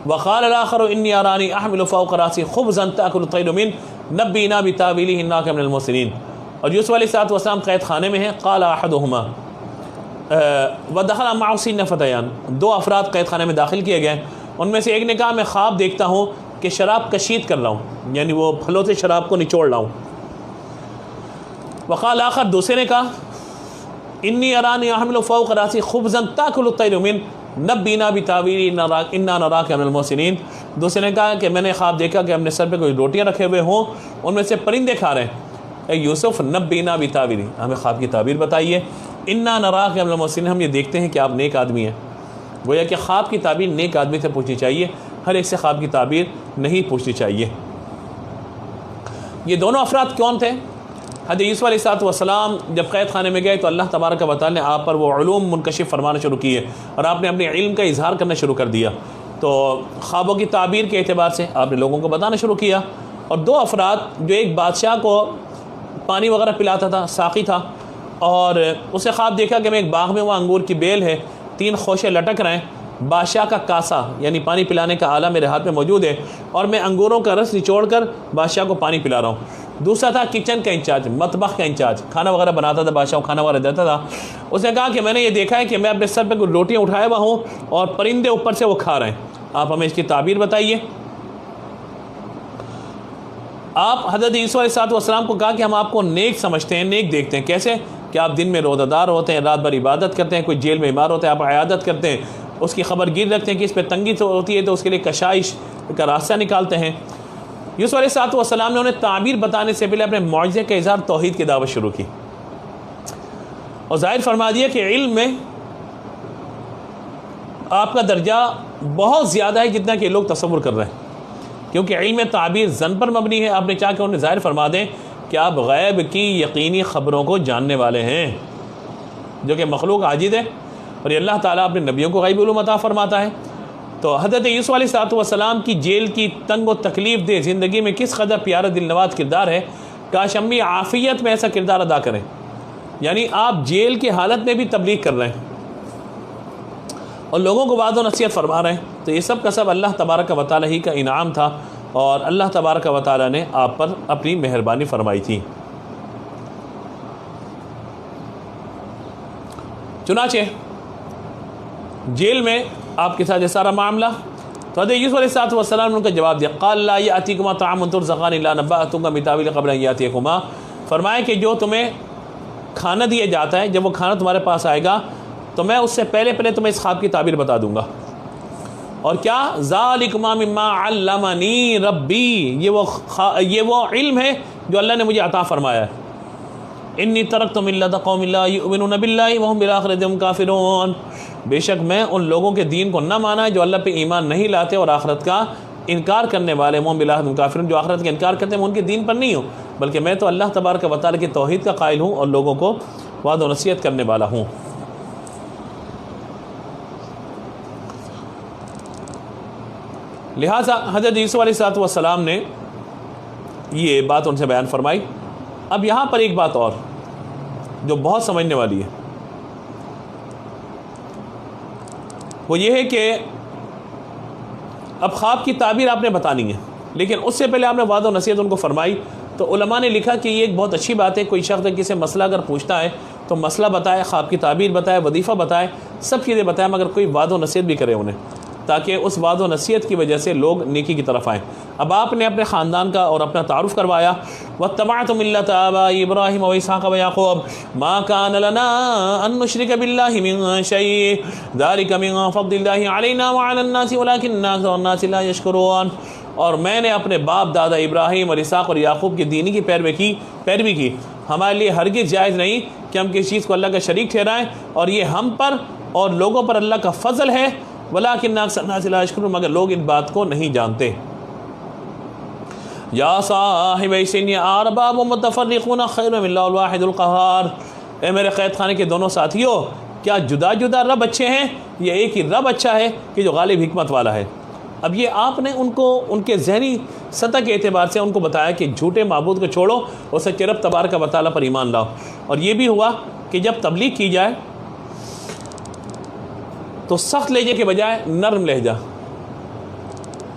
Speaker 1: وَقَالَ الْآخَرُ إِنِّي أَرَانِي أَحْمِلُ فَوْقَ رَأْسِي خُبْزًا تَأْكُلُ الطَّيْرُ مِنْهُ نَبِّئْنَا بِتَأْوِيلِهِ إِنَّا مِنَ الْمُرْسَلِينَ۔ اور یوسف علیہ السلام قید خانے میں ہیں، قال احدهما ودخل معه السجن فتیان، 2 افراد قید خانے میں داخل کیے گئے، ان میں سے ایک نے کہا میں خواب دیکھتا ہوں کہ شراب کشید کر رہا ہوں، یعنی وہ پھلوں سے شراب کو نچوڑ رہا ہوں۔ وقال آخر، دوسرے نے کہا انی ارانی احمل فوق راسی خبزا تاکل الطیر منہ نبینا بتاویلہ انا نراک من المحسنین، دوسرے نے کہا کہ میں نے خواب دیکھا کہ اپنے سر پہ کوئی روٹیاں رکھے ہوئے ہوں، ان میں سے پرندے کھا رہے ہیں۔ اے یوسف نبینا بتاویلہ، ہمیں خواب کی تعبیر بتائیے، انا نراک من المحسنین، ہم یہ دیکھتے ہیں کہ آپ نیک آدمی ہیں۔ گویا کہ خواب کی تعبیر نیک آدمی سے پوچھنی چاہیے، ہر ایک سے خواب کی تعبیر نہیں پوچھنی چاہیے۔ یہ دونوں افراد کون تھے؟ حضرت یوسف علیہ السلام جب قید خانے میں گئے تو اللہ تبارک و تعالی نے آپ پر وہ علوم منکشف فرمانا شروع کیے اور آپ نے اپنے علم کا اظہار کرنا شروع کر دیا، تو خوابوں کی تعبیر کے اعتبار سے آپ نے لوگوں کو بتانا شروع کیا۔ اور 2 افراد، جو ایک بادشاہ کو پانی وغیرہ پلاتا تھا، ساقی تھا، اور اسے خواب دیکھا کہ میں ایک باغ میں وہ انگور کی بیل ہے، 3 خوشے لٹک رہے ہیں، بادشاہ کا کاسا یعنی پانی پلانے کا آلہ میرے ہاتھ میں موجود ہے، اور میں انگوروں کا رس نچوڑ کر بادشاہ کو پانی پلا رہا ہوں۔ دوسرا تھا کچن کا انچارج، مطبخ کا انچارج، کھانا وغیرہ بناتا تھا، بادشاہ کو کھانا وغیرہ دیتا تھا۔ اس نے کہا کہ میں نے یہ دیکھا ہے کہ میں اپنے سر پہ کچھ روٹیاں اٹھائے ہوا ہوں اور پرندے اوپر سے وہ کھا رہے ہیں، آپ ہمیں اس کی تعبیر بتائیے۔ آپ حضرت یوسف علیہ السلام کو کہا کہ ہم آپ کو نیک سمجھتے ہیں، نیک دیکھتے ہیں۔ کیسے کہ آپ دن میں روزہ دار ہوتے ہیں، رات بھر عبادت کرتے ہیں، کوئی جیل میں بیمار ہوتا ہے آپ عیادت کرتے ہیں، اس کی خبر گیر رکھتے ہیں کہ اس پہ تنگی ہوتی ہے تو اس کے لیے کشائش کا راستہ نکالتے ہیں۔ یوسف علیہ السلام نے انہیں تعبیر بتانے سے پہلے اپنے معجزے کا اظہار توحید کی دعوت شروع کی اور ظاہر فرما دیا کہ علم میں آپ کا درجہ بہت زیادہ ہے جتنا کہ لوگ تصور کر رہے ہیں، کیونکہ علم تعبیر ظن پر مبنی ہے۔ آپ نے چاہا کہ انہیں ظاہر فرما دیں کہ آپ غیب کی یقینی خبروں کو جاننے والے ہیں، جو کہ مخلوق عاجز ہے، اور یہ اللہ تعالیٰ اپنے نبیوں کو غیبی علوم عطا فرماتا ہے۔ تو حضرت یوسف علیہ السلام کی جیل کی تنگ و تکلیف دہ زندگی میں کس قدر پیارا دل نواز کردار ہے، کاش ہم بھی عافیت میں ایسا کردار ادا کریں، یعنی آپ جیل کی حالت میں بھی تبلیغ کر رہے ہیں اور لوگوں کو وعظ و نصیحت فرما رہے ہیں۔ تو یہ سب کا سب اللہ تبارک و تعالیٰ ہی کا انعام تھا، اور اللہ تبارک و تعالیٰ نے آپ پر اپنی مہربانی فرمائی تھی۔ چنانچہ جیل میں آپ کے ساتھ یہ سارا معاملہ، تو حضرت یوسف علیہ السلام نے ان کا جواب دیا، قال لا یأتیکما طعام ترزقان الا نبأتکما بتأویلہ قبل ان یأتیکما، فرمایا کہ جو تمہیں کھانا دیا جاتا ہے، جب وہ کھانا تمہارے پاس آئے گا تو میں اس سے پہلے تمہیں اس خواب کی تعبیر بتا دوں گا۔ اور کیا ذالکما مما علمنی ربی، یہ وہ علم ہے جو اللہ نے مجھے عطا فرمایا ہے۔ انی ترکت ملۃ قوم لا یؤمنون باللہ وهم بالآخرۃ هم کافرون، بے شک میں ان لوگوں کے دین کو نہ مانا جو اللہ پہ ایمان نہیں لاتے اور آخرت کا انکار کرنے والے، وهم بالآخرۃ هم کافرون، جو آخرت کا انکار کرتے ہیں میں ان کے دین پر نہیں ہوں، بلکہ میں تو اللہ تبارک و تعالیٰ کی توحید کا قائل ہوں اور لوگوں کو وعظ و نصیحت کرنے والا ہوں۔ لہٰذا حضرت یوسف علیہ السلام نے یہ بات ان سے بیان فرمائی۔ اب یہاں پر ایک بات اور جو بہت سمجھنے والی ہے، وہ یہ ہے کہ اب خواب کی تعبیر آپ نے بتانی ہے، لیکن اس سے پہلے آپ نے وعظ و نصیحت ان کو فرمائی۔ تو علماء نے لکھا کہ یہ ایک بہت اچھی بات ہے، کوئی شخص کسی مسئلہ اگر پوچھتا ہے تو مسئلہ بتائے، خواب کی تعبیر بتائے، وظیفہ بتائے، سب چیزیں بتائے، مگر کوئی وعظ و نصیحت بھی کرے انہیں، تاکہ اس وعظ و نصیحت کی وجہ سے لوگ نیکی کی طرف آئیں۔ اب آپ نے اپنے خاندان کا اور اپنا تعارف کروایا، وَاتَّبَعْتُ مِلَّةَ آبَائِ إِبْرَاهِيمَ وَإِسْحَاقَ وَيَعْقُوبَ مَا كَانَ لَنَا أَن نُّشْرِكَ بِاللَّهِ مِن شَيْءٍ ذَلِكَ مِن فَضْلِ اللَّهِ عَلَيْنَا وَعَلَى النَّاسِ وَلَٰكِنَّ أَكْثَرَ النَّاسِ لَا يَشْكُرُونَ، اور میں نے اپنے باپ دادا ابراہیم اور اسحاق اور یعقوب کی دینی کی پیروی کی، ہمارے لیے ہرگز جائز نہیں کہ ہم کسی چیز کو اللہ کا شریک ٹھہرائیں، اور یہ ہم پر اور لوگوں پر اللہ کا فضل ہے، وَلَٰكِنَّ أَكْثَرَ النَّاسِ لَا يَشْكُرُونَ، مگر لوگ ان بات کو نہیں جانتے۔ یا صاحب السجن ارباب متفرقون خیر من اللہ الواحد القہار، اے میرے قید خانے کے دونوں ساتھیوں، کیا جدا جدا رب اچھے ہیں یا ایک ہی رب اچھا ہے کہ جو غالب حکمت والا ہے؟ اب یہ آپ نے ان کو ان کے ذہنی سطح کے اعتبار سے ان کو بتایا کہ جھوٹے معبود کو چھوڑو اور سچے رب تبارک و تعالیٰ پر ایمان لاؤ، اور یہ بھی ہوا کہ جب تبلیغ کی جائے تو سخت لہجے کے بجائے نرم لہجہ،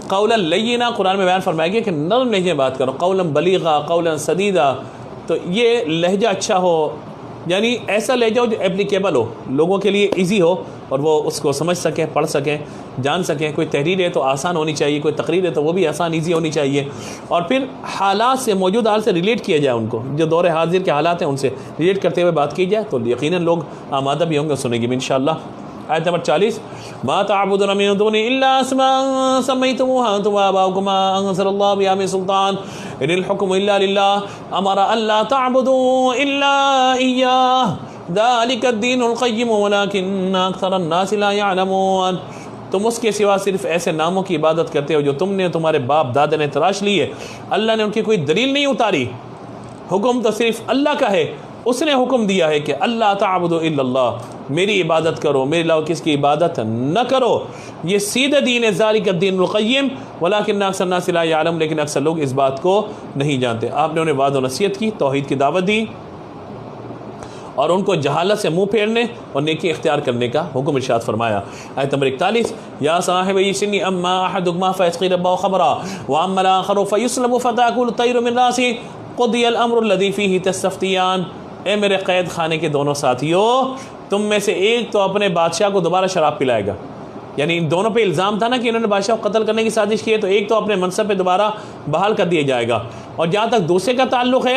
Speaker 1: قولا لینا، قرآن میں بیان فرمایا گیا کہ نرم لہجے بات کرو، قولا بلیغا، قولا سدیدا، تو یہ لہجہ اچھا ہو، یعنی ایسا لہجہ ہو جو اپلیکیبل ہو، لوگوں کے لیے ایزی ہو اور وہ اس کو سمجھ سکیں، پڑھ سکیں، جان سکیں۔ کوئی تحریر ہے تو آسان ہونی چاہیے، کوئی تقریر ہے تو وہ بھی آسان ایزی ہونی چاہیے، اور پھر حالات سے، موجود حال سے ریلیٹ کیا جائے، ان کو جو دور حاضر کے حالات ہیں ان سے ریلیٹ کرتے ہوئے بات کی جائے، تو یقیناً لوگ آمادہ بھی ہوں گے سنیں گے بھی انشاءاللہ۔ آیت نمبر 40، ما تعبدون من دونه الا اسماء سميتموها انتم وآباؤكم ما انزل الله بها من سلطان ان الحكم الا لله امر الا تعبدوا الا اياه ذلك الدين القيم ولكن اكثر الناس لا يعلمون، تم اس کے سوا صرف ایسے ناموں کی عبادت کرتے ہو جو تم نے تمہارے باپ دادا نے تراش لی ہے، اللہ نے ان کی کوئی دلیل نہیں اتاری، حکم تو صرف اللہ کا ہے، اس نے حکم دیا ہے کہ اللہ تعبدوا الا اللہ، میری عبادت کرو، میرے علاوہ کس کی عبادت نہ کرو، یہ سیدھا دین ہے، ذالک الدین القیم ولکن اکثر الناس لا یعلمون، لیکن اکثر لوگ اس بات کو نہیں جانتے۔ آپ نے انہیں وعظ و نصیحت کی، توحید کی دعوت دی، اور ان کو جہالت سے منہ پھیرنے اور نیکی اختیار کرنے کا حکم ارشاد فرمایا۔ آیت نمبر 41، یا صاحب السجن اما احدکما فیسقی ربہ خبرا واما الاخر فیسلب فتاکل الطیر من راسہ قضی الامر الذی فیہ تستفتیان، اے میرے قید خانے کے دونوں ساتھیوں، تم میں سے ایک تو اپنے بادشاہ کو دوبارہ شراب پلائے گا، یعنی ان دونوں پہ الزام تھا نا کہ انہوں نے بادشاہ کو قتل کرنے کی سازش کی ہے، تو ایک تو اپنے منصب پہ دوبارہ بحال کر دیا جائے گا، اور جہاں تک دوسرے کا تعلق ہے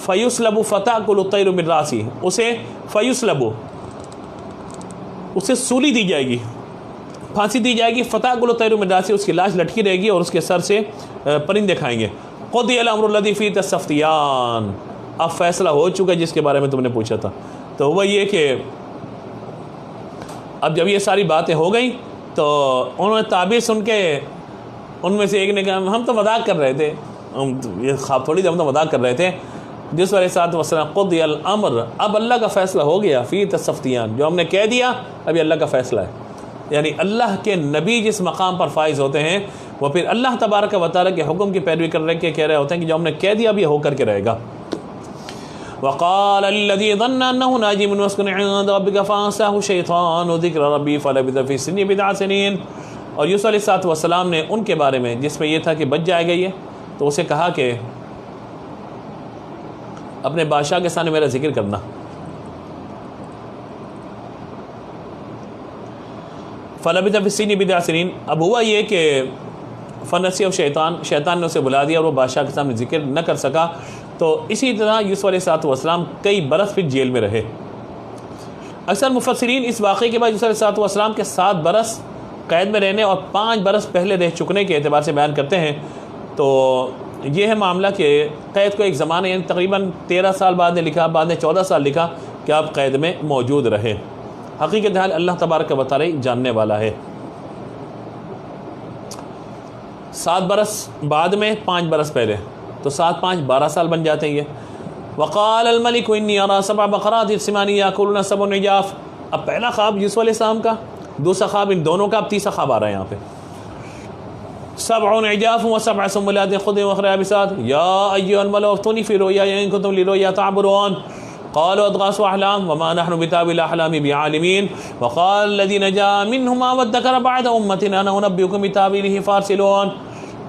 Speaker 1: فیسلب فتاکل الطیر من راسہ، اسے فیسلب، اسے سولی دی جائے گی، پھانسی دی جائے گی، فتح گلو تیر میں ڈاسی، اس کی لاش لٹکی رہے گی اور اس کے سر سے پرندے کھائیں گے۔ قضی الامر الذی فیہ تستفتیان، اب فیصلہ ہو چکا جس کے بارے میں تم نے پوچھا تھا۔ تو وہ یہ کہ اب جب یہ ساری باتیں ہو گئیں تو انہوں نے تعبیر سن کے ان میں سے ایک نے کہا ہم تو مذاق کر رہے تھے، یہ خواب تھوڑی تھا، ہم تو مذاق کر رہے تھے۔ جس علیہ الصلوۃ والسلام قضی الامر، اب اللہ کا فیصلہ ہو گیا، فی تستفتیان، جو ہم نے کہہ دیا ابھی اللہ کا فیصلہ ہے۔ یعنی اللہ کے نبی جس مقام پر فائز ہوتے ہیں وہ پھر اللہ تبارک و تعالیٰ کے حکم کی پیروی کر رہے کہہ رہے ہوتے ہیں کہ جو ہم نے کہہ دیا اب یہ ہو کر کے رہے گا۔ وقال الذي ظن انه ناج من مسكن عند ربك فانساه الشيطان ذكر ربي فلبث في السجن بضع سنين، اور یوسف علیہ الصلوۃ والسلام نے ان کے بارے میں جس میں یہ تھا کہ بچ جائے گا یہ، تو اسے کہا کہ اپنے بادشاہ کے سامنے میرا ذکر کرنا۔ فلبث في السجن بضع سنين، اب ہوا یہ کہ فنسی شیطان نے اسے بلا دیا اور وہ بادشاہ کے سامنے ذکر نہ کر سکا۔ تو اسی طرح یوسف علیہ الصلوۃ والسلام کئی برس پھر جیل میں رہے۔ اکثر مفسرین اس واقعے کے بعد یوسف علیہ الصلوۃ والسلام کے 7 برس قید میں رہنے اور 5 برس پہلے رہ چکنے کے اعتبار سے بیان کرتے ہیں۔ تو یہ ہے معاملہ کہ قید کو ایک زمانے یعنی تقریباً 13 سال بعد نے لکھا، بعد نے 14 سال لکھا کہ آپ قید میں موجود رہے۔ حقیقت حال اللہ تبارک و تعالی جاننے والا ہے۔ 7 برس بعد میں 5 برس پہلے، تو 7 5 12 سال بن جاتے ہیں یہ۔ وقال الملک انی ارى 7 بقرات سمان یاکلن 7 عجاف، اب پہلا خواب یوسف علیہ السلام کا، دوسرا خواب ان دونوں کا، اب تیسرا خواب آ رہا ہے یہاں پہ۔ 7 عجاف و7 سنبلات خضر واخر یابسات یا ایها الملأ افتونی فی رؤیایا ان کنتم للرؤیا تعبرون قالوا اضغاث احلام وما نحن بتاویل الاحلام بعالمین وقال الذی نجا منهما وادکر بعد امتنا انا انبئکم بتاویلہ فارسلون۔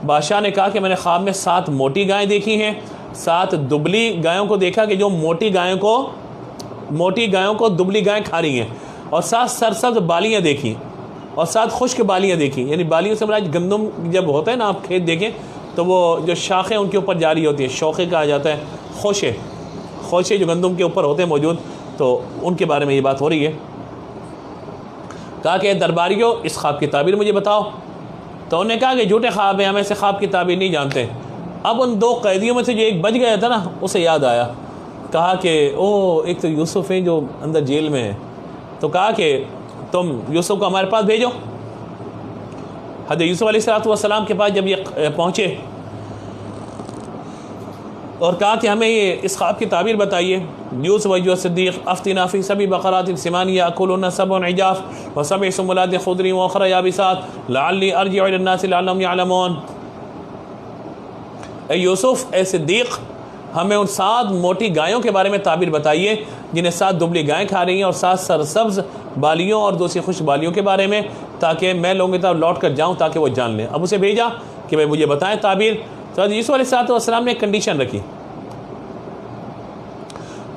Speaker 1: بادشاہ نے کہا کہ میں نے خواب میں 7 موٹی گائیں دیکھی ہیں، 7 دبلی گایوں کو دیکھا کہ جو موٹی گایوں کو دبلی گائیں کھا رہی ہیں، اور 7 سرسبز بالیاں دیکھی اور 7 خشک بالیاں دیکھی۔ یعنی بالیوں سے مراد گندم جب ہوتا ہے نا، آپ کھیت دیکھیں تو وہ جو شاخیں ان کے اوپر جاری ہوتی ہیں، شوخے کہا جاتا ہے، خوشے جو گندم کے اوپر ہوتے ہیں موجود، تو ان کے بارے میں یہ بات ہو رہی ہے۔ کہا کہ درباریوں اس خواب کی تعبیر مجھے بتاؤ، تو انہوں نے کہا کہ جھوٹے خواب ہیں، ہم ایسے خواب کی تعبیر نہیں جانتے۔ اب ان 2 قیدیوں میں سے جو ایک بچ گیا تھا نا، اسے یاد آیا، کہا کہ ایک تو یوسف ہیں جو اندر جیل میں ہے، تو کہا کہ تم یوسف کو ہمارے پاس بھیجو۔ حضرت یوسف علیہ الصلوۃ والسلام کے پاس جب یہ پہنچے اور کہا کہ ہمیں یہ اس خواب کی تعبیر بتائیے، یوسف ایھا صدیق افتنا فی 7 بقرات سمان یاکلن 7 عجاف و7 سنبلات خضر واخر یابسات لعلی ارجع الی الناس لعلهم یعلمون۔ اے یوسف، اے صدیق، ہمیں ان 7 موٹی گایوں کے بارے میں تعبیر بتائیے جنہیں 7 دبلی گائیں کھا رہی ہیں، اور 7 سرسبز بالیوں اور دوسری خشک بالیوں کے بارے میں، تاکہ میں لوگوں کی طرف لوٹ کر جاؤں تاکہ وہ جان لیں۔ اب اسے بھیجا کہ بھائی مجھے بتائیں تعبیر۔ تو یوسف علیہ الصلوۃ والسلام نے ایک کنڈیشن رکھی،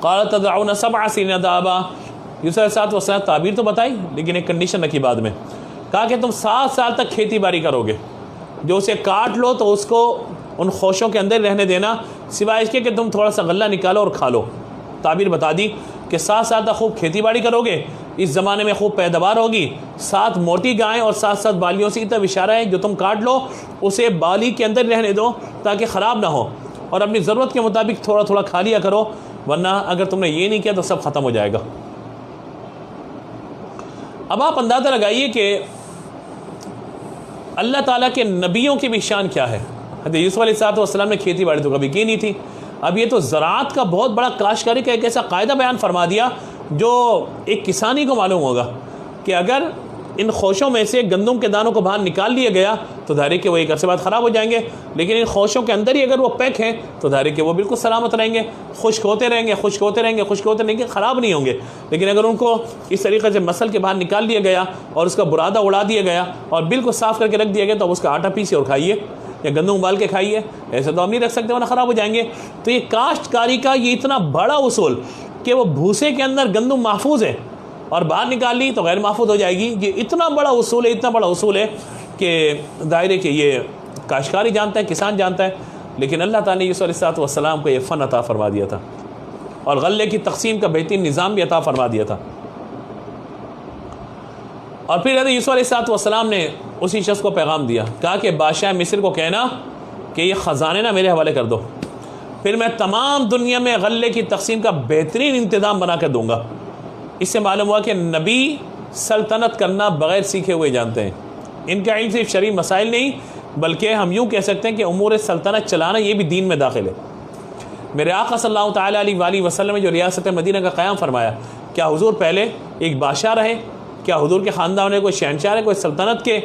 Speaker 1: قال تدعون 7 سنین دابا، یوسف علیہ الصلوۃ والسلام تعبیر تو بتائی لیکن ایک کنڈیشن رکھی بعد میں، کہا کہ تم 7 سال تک کھیتی باڑی کرو گے، جو اسے کاٹ لو تو اس کو ان خوشوں کے اندر رہنے دینا، سوائے اس کے کہ تم تھوڑا سا غلہ نکالو اور کھا لو۔ تعبیر بتا دی کہ 7 سال تک خوب کھیتی باڑی کرو گے، اس زمانے میں خوب پیداوار ہوگی، 7 موٹی گائیں اور 7 بالیوں سے اتنا اشارہ ہے، جو تم کاٹ لو اسے بالی کے اندر رہنے دو تاکہ خراب نہ ہو، اور اپنی ضرورت کے مطابق تھوڑا تھوڑا کھا لیا کرو، ورنہ اگر تم نے یہ نہیں کیا تو سب ختم ہو جائے گا۔ اب آپ اندازہ لگائیے کہ اللہ تعالیٰ کے نبیوں کی بھی شان کیا ہے۔ حضرت یوسف علیہ السلام نے کھیتی باڑی تو کبھی کی نہیں تھی، اب یہ تو زراعت کا بہت بڑا کاشتکاری کا ایک ایسا قاعدہ بیان فرما دیا جو ایک کسانی کو معلوم ہوگا کہ اگر ان خوشوں میں سے گندم کے دانوں کو باہر نکال لیا گیا تو ظاہر ہے کہ وہ ایک عرصے بعد خراب ہو جائیں گے، لیکن ان خوشوں کے اندر ہی اگر وہ پیک ہیں تو ظاہر ہے کہ وہ بالکل سلامت رہیں گے، خشک ہوتے رہیں گے، خراب نہیں ہوں گے۔ لیکن اگر ان کو اس طریقے سے مسل کے باہر نکال دیا گیا اور اس کا برادہ اڑا دیا گیا اور بالکل صاف کر کے رکھ دیا گیا، تو اب اس کا آٹا پیسیے اور کھائیے یا گندم ابال کے کھائیے، ایسے تو ہم نہیں رکھ سکتے ورنہ خراب ہو جائیں گے۔ تو یہ کاشتکاری کا یہ اتنا بڑا اصول کہ وہ بھوسے کے اندر گندم محفوظ ہے اور باہر نکال لی تو غیر محفوظ ہو جائے گی، یہ اتنا بڑا اصول ہے کہ ظاہر ہے کہ یہ کاشتکاری جانتا ہے، کسان جانتا ہے، لیکن اللہ تعالیٰ نے یوسف علیہ السلام کو یہ فن عطا فرما دیا تھا اور غلے کی تقسیم کا بہترین نظام بھی عطا فرما دیا تھا۔ اور پھر حضرت یوسف علیہ السلام نے اسی شخص کو پیغام دیا، کہا کہ بادشاہ مصر کو کہنا کہ یہ خزانے نہ میرے حوالے کر دو، پھر میں تمام دنیا میں غلے کی تقسیم کا بہترین انتظام بنا کر دوں گا۔ اس سے معلوم ہوا کہ نبی سلطنت کرنا بغیر سیکھے ہوئے جانتے ہیں، ان کا علم صرف شرعی مسائل نہیں بلکہ ہم یوں کہہ سکتے ہیں کہ امور سلطنت چلانا یہ بھی دین میں داخل ہے۔ میرے آقا صلی اللہ تعالیٰ علیہ وآلہ وسلم نے جو ریاست مدینہ کا قیام فرمایا، کیا حضور پہلے ایک بادشاہ رہے؟ کیا حضور کے خاندان میں کوئی شہنشاہ رہے، کوئی سلطنت کے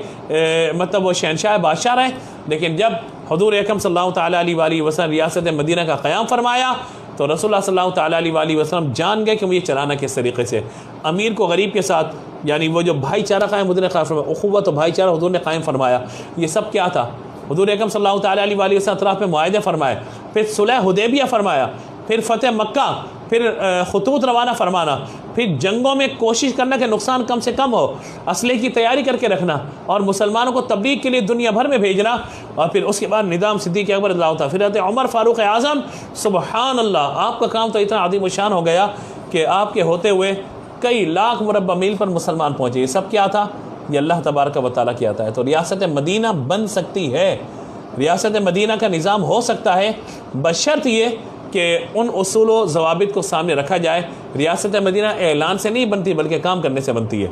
Speaker 1: مطلب وہ شہنشاہ بادشاہ رہے؟ لیکن جب حضور اکرم صلی اللہ تعالیٰ علیہ وآلہ وسلم ریاست مدینہ کا قیام فرمایا تو رسول اللہ صلی اللہ تعالیٰ علیہ وآلہ وسلم جان گئے کہ مجھے چلانا کس طریقے سے۔ امیر کو غریب کے ساتھ، یعنی وہ جو بھائی چارہ قائم حضور نے قائم فرمایا، اخوت و بھائی چارہ حضور نے قائم فرمایا، یہ سب کیا تھا؟ حضور اکرم صلی اللہ تعالیٰ علیہ وآلہ وسلم اطراف میں معاہدے فرمائے، پھر صلح حدیبیہ فرمایا، پھر فتح مکہ، پھر خطوط روانہ فرمانا، پھر جنگوں میں کوشش کرنا کہ نقصان کم سے کم ہو، اسلحے کی تیاری کر کے رکھنا، اور مسلمانوں کو تبلیغ کے لیے دنیا بھر میں بھیجنا، اور پھر اس کے بعد نظام صدیق اکبر رضی اللہ تعالیٰ، پھر حضرت عمر فاروق اعظم، سبحان اللہ، آپ کا کام تو اتنا عظیم الشان ہو گیا کہ آپ کے ہوتے ہوئے کئی لاکھ مربع میل پر مسلمان پہنچے۔ یہ سب کیا تھا؟ یہ اللہ تبارک و تعالیٰ کیا ہے۔ تو ریاست مدینہ بن سکتی ہے، ریاست مدینہ کا نظام ہو سکتا ہے، بشرط یہ کہ ان اصول و ضوابط کو سامنے رکھا جائے۔ ریاست مدینہ اعلان سے نہیں بنتی بلکہ کام کرنے سے بنتی ہے۔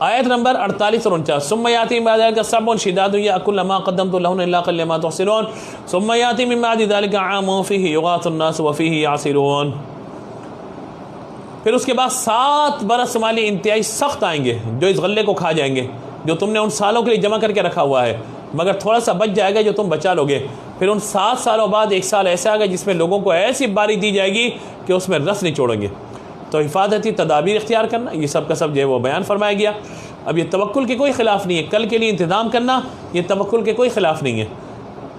Speaker 1: آیت نمبر 48 اور 49، ثم یاتی من بعد ذلک سبع شداد یأکلن ما قدمت لهن الا قلیلا ما تحصنون ثم یاتی من بعد ذلک عام فیہ یغاث الناس وفیہ یعصرون۔ پھر اس کے بعد 7 برس والی انتہائی سخت آئیں گے جو اس غلے کو کھا جائیں گے جو تم نے ان سالوں کے لیے جمع کر کے رکھا ہوا ہے، مگر تھوڑا سا بچ جائے گا جو تم بچا لو گے۔ پھر ان 7 سالوں بعد ایک سال ایسا آگا جس میں لوگوں کو ایسی باری دی جائے گی کہ اس میں رس نہیں چھوڑیں گے۔ تو حفاظتی تدابیر اختیار کرنا، یہ سب کا سب جو ہے وہ بیان فرمایا گیا۔ اب یہ توکل کے کوئی خلاف نہیں ہے، کل کے لیے انتظام کرنا یہ توکل کے کوئی خلاف نہیں ہے،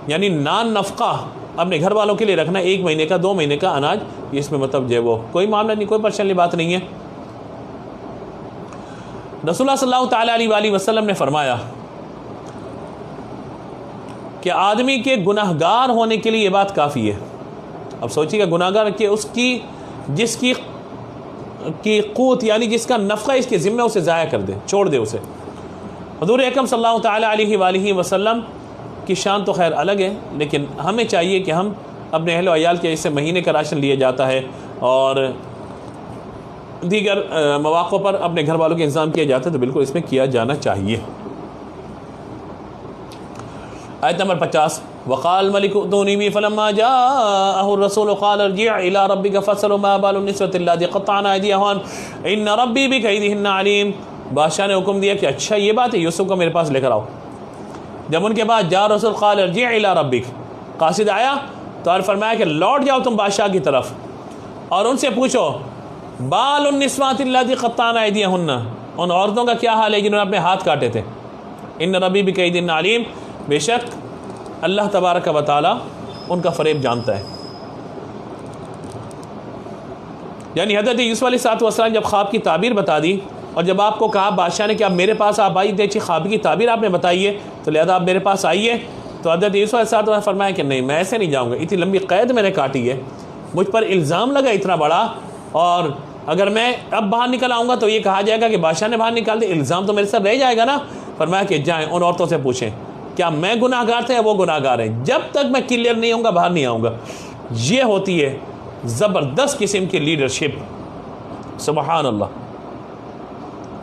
Speaker 1: یعنی نان نفقہ اپنے گھر والوں کے لیے رکھنا، 1 مہینے کا 2 مہینے کا اناج، اس میں مطلب جو ہے وہ کوئی معاملہ نہیں، کوئی پریشانی بات نہیں ہے۔ رسول اللہ صلی اللہ تعالیٰ علیہ وآلہ وسلم نے فرمایا کہ آدمی کے گناہ گار ہونے کے لیے یہ بات کافی ہے۔ اب سوچیے گا گناہ گار کہ اس کی جس کی قوت یعنی جس کا نفقہ اس کے ذمہ اسے ضائع کر دے، چھوڑ دے اسے۔ حضور اکرم صلی اللہ تعالیٰ علیہ وآلہ وسلم کی شان تو خیر الگ ہے، لیکن ہمیں چاہیے کہ ہم اپنے اہل و عیال کے اسے مہینے کا راشن لیا جاتا ہے اور دیگر مواقع پر اپنے گھر والوں کے انتظام کیا جاتا ہے، تو بالکل اس میں کیا جانا چاہیے۔ آیت نمبر 50، وقال الملك ائتوني به فلما جاءه الرسول قال ارجع الى ربك فاسأله ما بال النسوة اللاتي قطعن ايديهن ان ربي بكيدهن عليم۔ بادشاہ نے حکم دیا کہ اچھا یہ بات ہے، یوسف کو میرے پاس لے کر آؤ۔ جب ان کے بعد جا رسول قال ارجع الى ربك، قاصد آیا تو اور فرمایا کہ لوٹ جاؤ تم بادشاہ کی طرف اور ان سے پوچھو بال النسوات اللاتي قطعن ايديهن، ان عورتوں کا کیا حال ہے جنہوں نے اپنے ہاتھ کاٹے تھے۔ ان ربی بکیدہن علیم، بے شک اللہ تبارک و تعالی ان کا فریب جانتا ہے۔ یعنی حضرت یوسف علیہ السلام جب خواب کی تعبیر بتا دی اور جب آپ کو کہا بادشاہ نے کہ آپ میرے پاس آپ آئیے، اچھی خواب کی تعبیر آپ نے بتائی ہے تو لہذا آپ میرے پاس آئیے، تو حضرت یوسف علیہ السلام نے فرمایا کہ نہیں، میں ایسے نہیں جاؤں گا، اتنی لمبی قید میں نے کاٹی ہے، مجھ پر الزام لگا اتنا بڑا، اور اگر میں اب باہر نکل آؤں گا تو یہ کہا جائے گا کہ بادشاہ نے باہر نکال دیا، الزام تو میرے ساتھ رہ جائے گا نا۔ فرمایا کہ جائیں ان عورتوں سے پوچھیں کیا میں گناہ گار تھا یا وہ گناہ گار ہیں، جب تک میں کلیئر نہیں ہوں گا باہر نہیں آؤں گا۔ یہ ہوتی ہے زبردست قسم کی لیڈرشپ، سبحان اللہ۔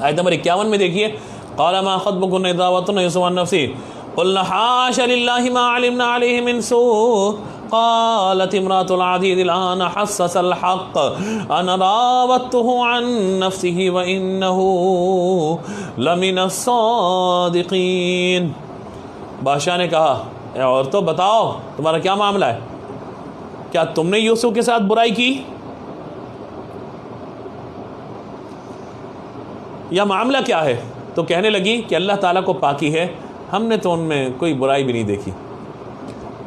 Speaker 1: آیت نمبر 51 میں دیکھیے، قال ما خطبكن اذ راوتن يوسف عن نفسه قلنا حاشا لله ما علمنا عليه من سوء قالت امرأة العزيز الآن حسس الحق أنا راودته عن نفسه وإنه لمن الصادقين۔ بادشاہ نے کہا اے عورتوں بتاؤ تمہارا کیا معاملہ ہے، کیا تم نے یوسف کے ساتھ برائی کی یا معاملہ کیا ہے؟ تو کہنے لگی کہ اللہ تعالیٰ کو پاکی ہے، ہم نے تو ان میں کوئی برائی بھی نہیں دیکھی۔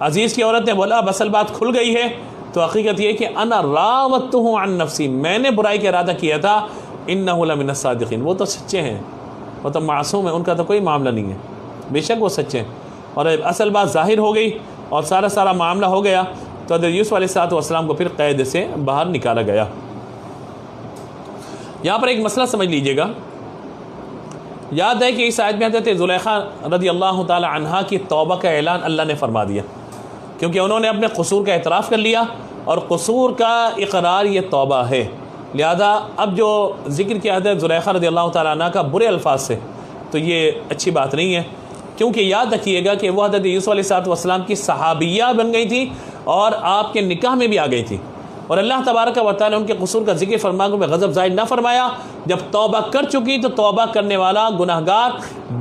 Speaker 1: عزیز کی عورت نے بولا اب اصل بات کھل گئی ہے، تو حقیقت یہ کہ انا راودتہ عن نفسی، میں نے برائی کا ارادہ کیا تھا، انہ لمن الصادقین، وہ تو سچے ہیں، وہ تو معصوم ہیں، ان کا تو کوئی معاملہ نہیں ہے، بے شک وہ سچے ہیں۔ اور اصل بات ظاہر ہو گئی اور سارا معاملہ ہو گیا، تو حضرت یوسف علیہ السلام کو پھر قید سے باہر نکالا گیا۔ یہاں پر ایک مسئلہ سمجھ لیجئے گا، یاد ہے کہ اس آیت میں حضرت زلیخا رضی اللہ تعالی عنہا کی توبہ کا اعلان اللہ نے فرما دیا، کیونکہ انہوں نے اپنے قصور کا اعتراف کر لیا، اور قصور کا اقرار یہ توبہ ہے۔ لہذا اب جو ذکر کیا حضرت زلیخا رضی اللہ تعالی عنہ کا برے الفاظ سے، تو یہ اچھی بات نہیں ہے، کیونکہ یاد رکھیے گا کہ وہ حضرت یوسف علیہ السلام کی صحابیہ بن گئی تھی اور آپ کے نکاح میں بھی آ گئی تھی، اور اللہ تبارک و تعالی نے ان کے قصور کا ذکر فرما کر غضب ظاہر نہ فرمایا۔ جب توبہ کر چکی تو توبہ کرنے والا گناہگار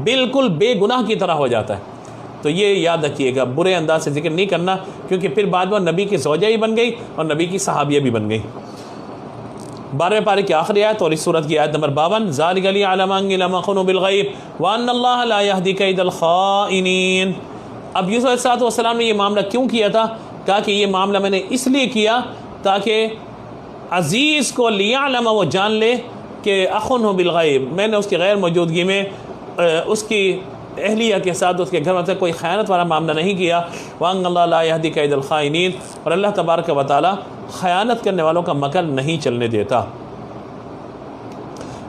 Speaker 1: بالکل بے گناہ کی طرح ہو جاتا ہے۔ تو یہ یاد رکھیے گا، برے انداز سے ذکر نہیں کرنا، کیونکہ پھر بعد میں نبی کی زوجہ بھی بن گئی اور نبی کی صحابیہ بھی بن گئی۔ 12ویں پارے کی آخری آیت اور اس سورت کی آیت نمبر 52، ذَلِكَ لِيَعْلَمَ أَنِّي لَمْ أَخُنْ بِالْغَيْبِ وَأَنَّ اللَّهَ لَا يَهْدِي كَيْدَ الْخَائِنِينَ۔ اب یوسف علیہ السلام نے یہ معاملہ کیوں کیا تھا؟ کہا کہ یہ معاملہ میں نے اس لیے کیا تاکہ عزیز کو لیعلم، وہ جان لے کہ اخن بالغیب، میں نے اس کی غیر موجودگی میں اس کی اہلیہ کے ساتھ، اس کے گھر میں کوئی خیانت والا معاملہ نہیں کیا۔ وَأَنَّ اللَّهَ لَا يَهْدِي كَيْدَ الْخَائِنِينَ، اور اللہ تبارک و تعالی خیانت کرنے والوں کا مکر نہیں چلنے دیتا۔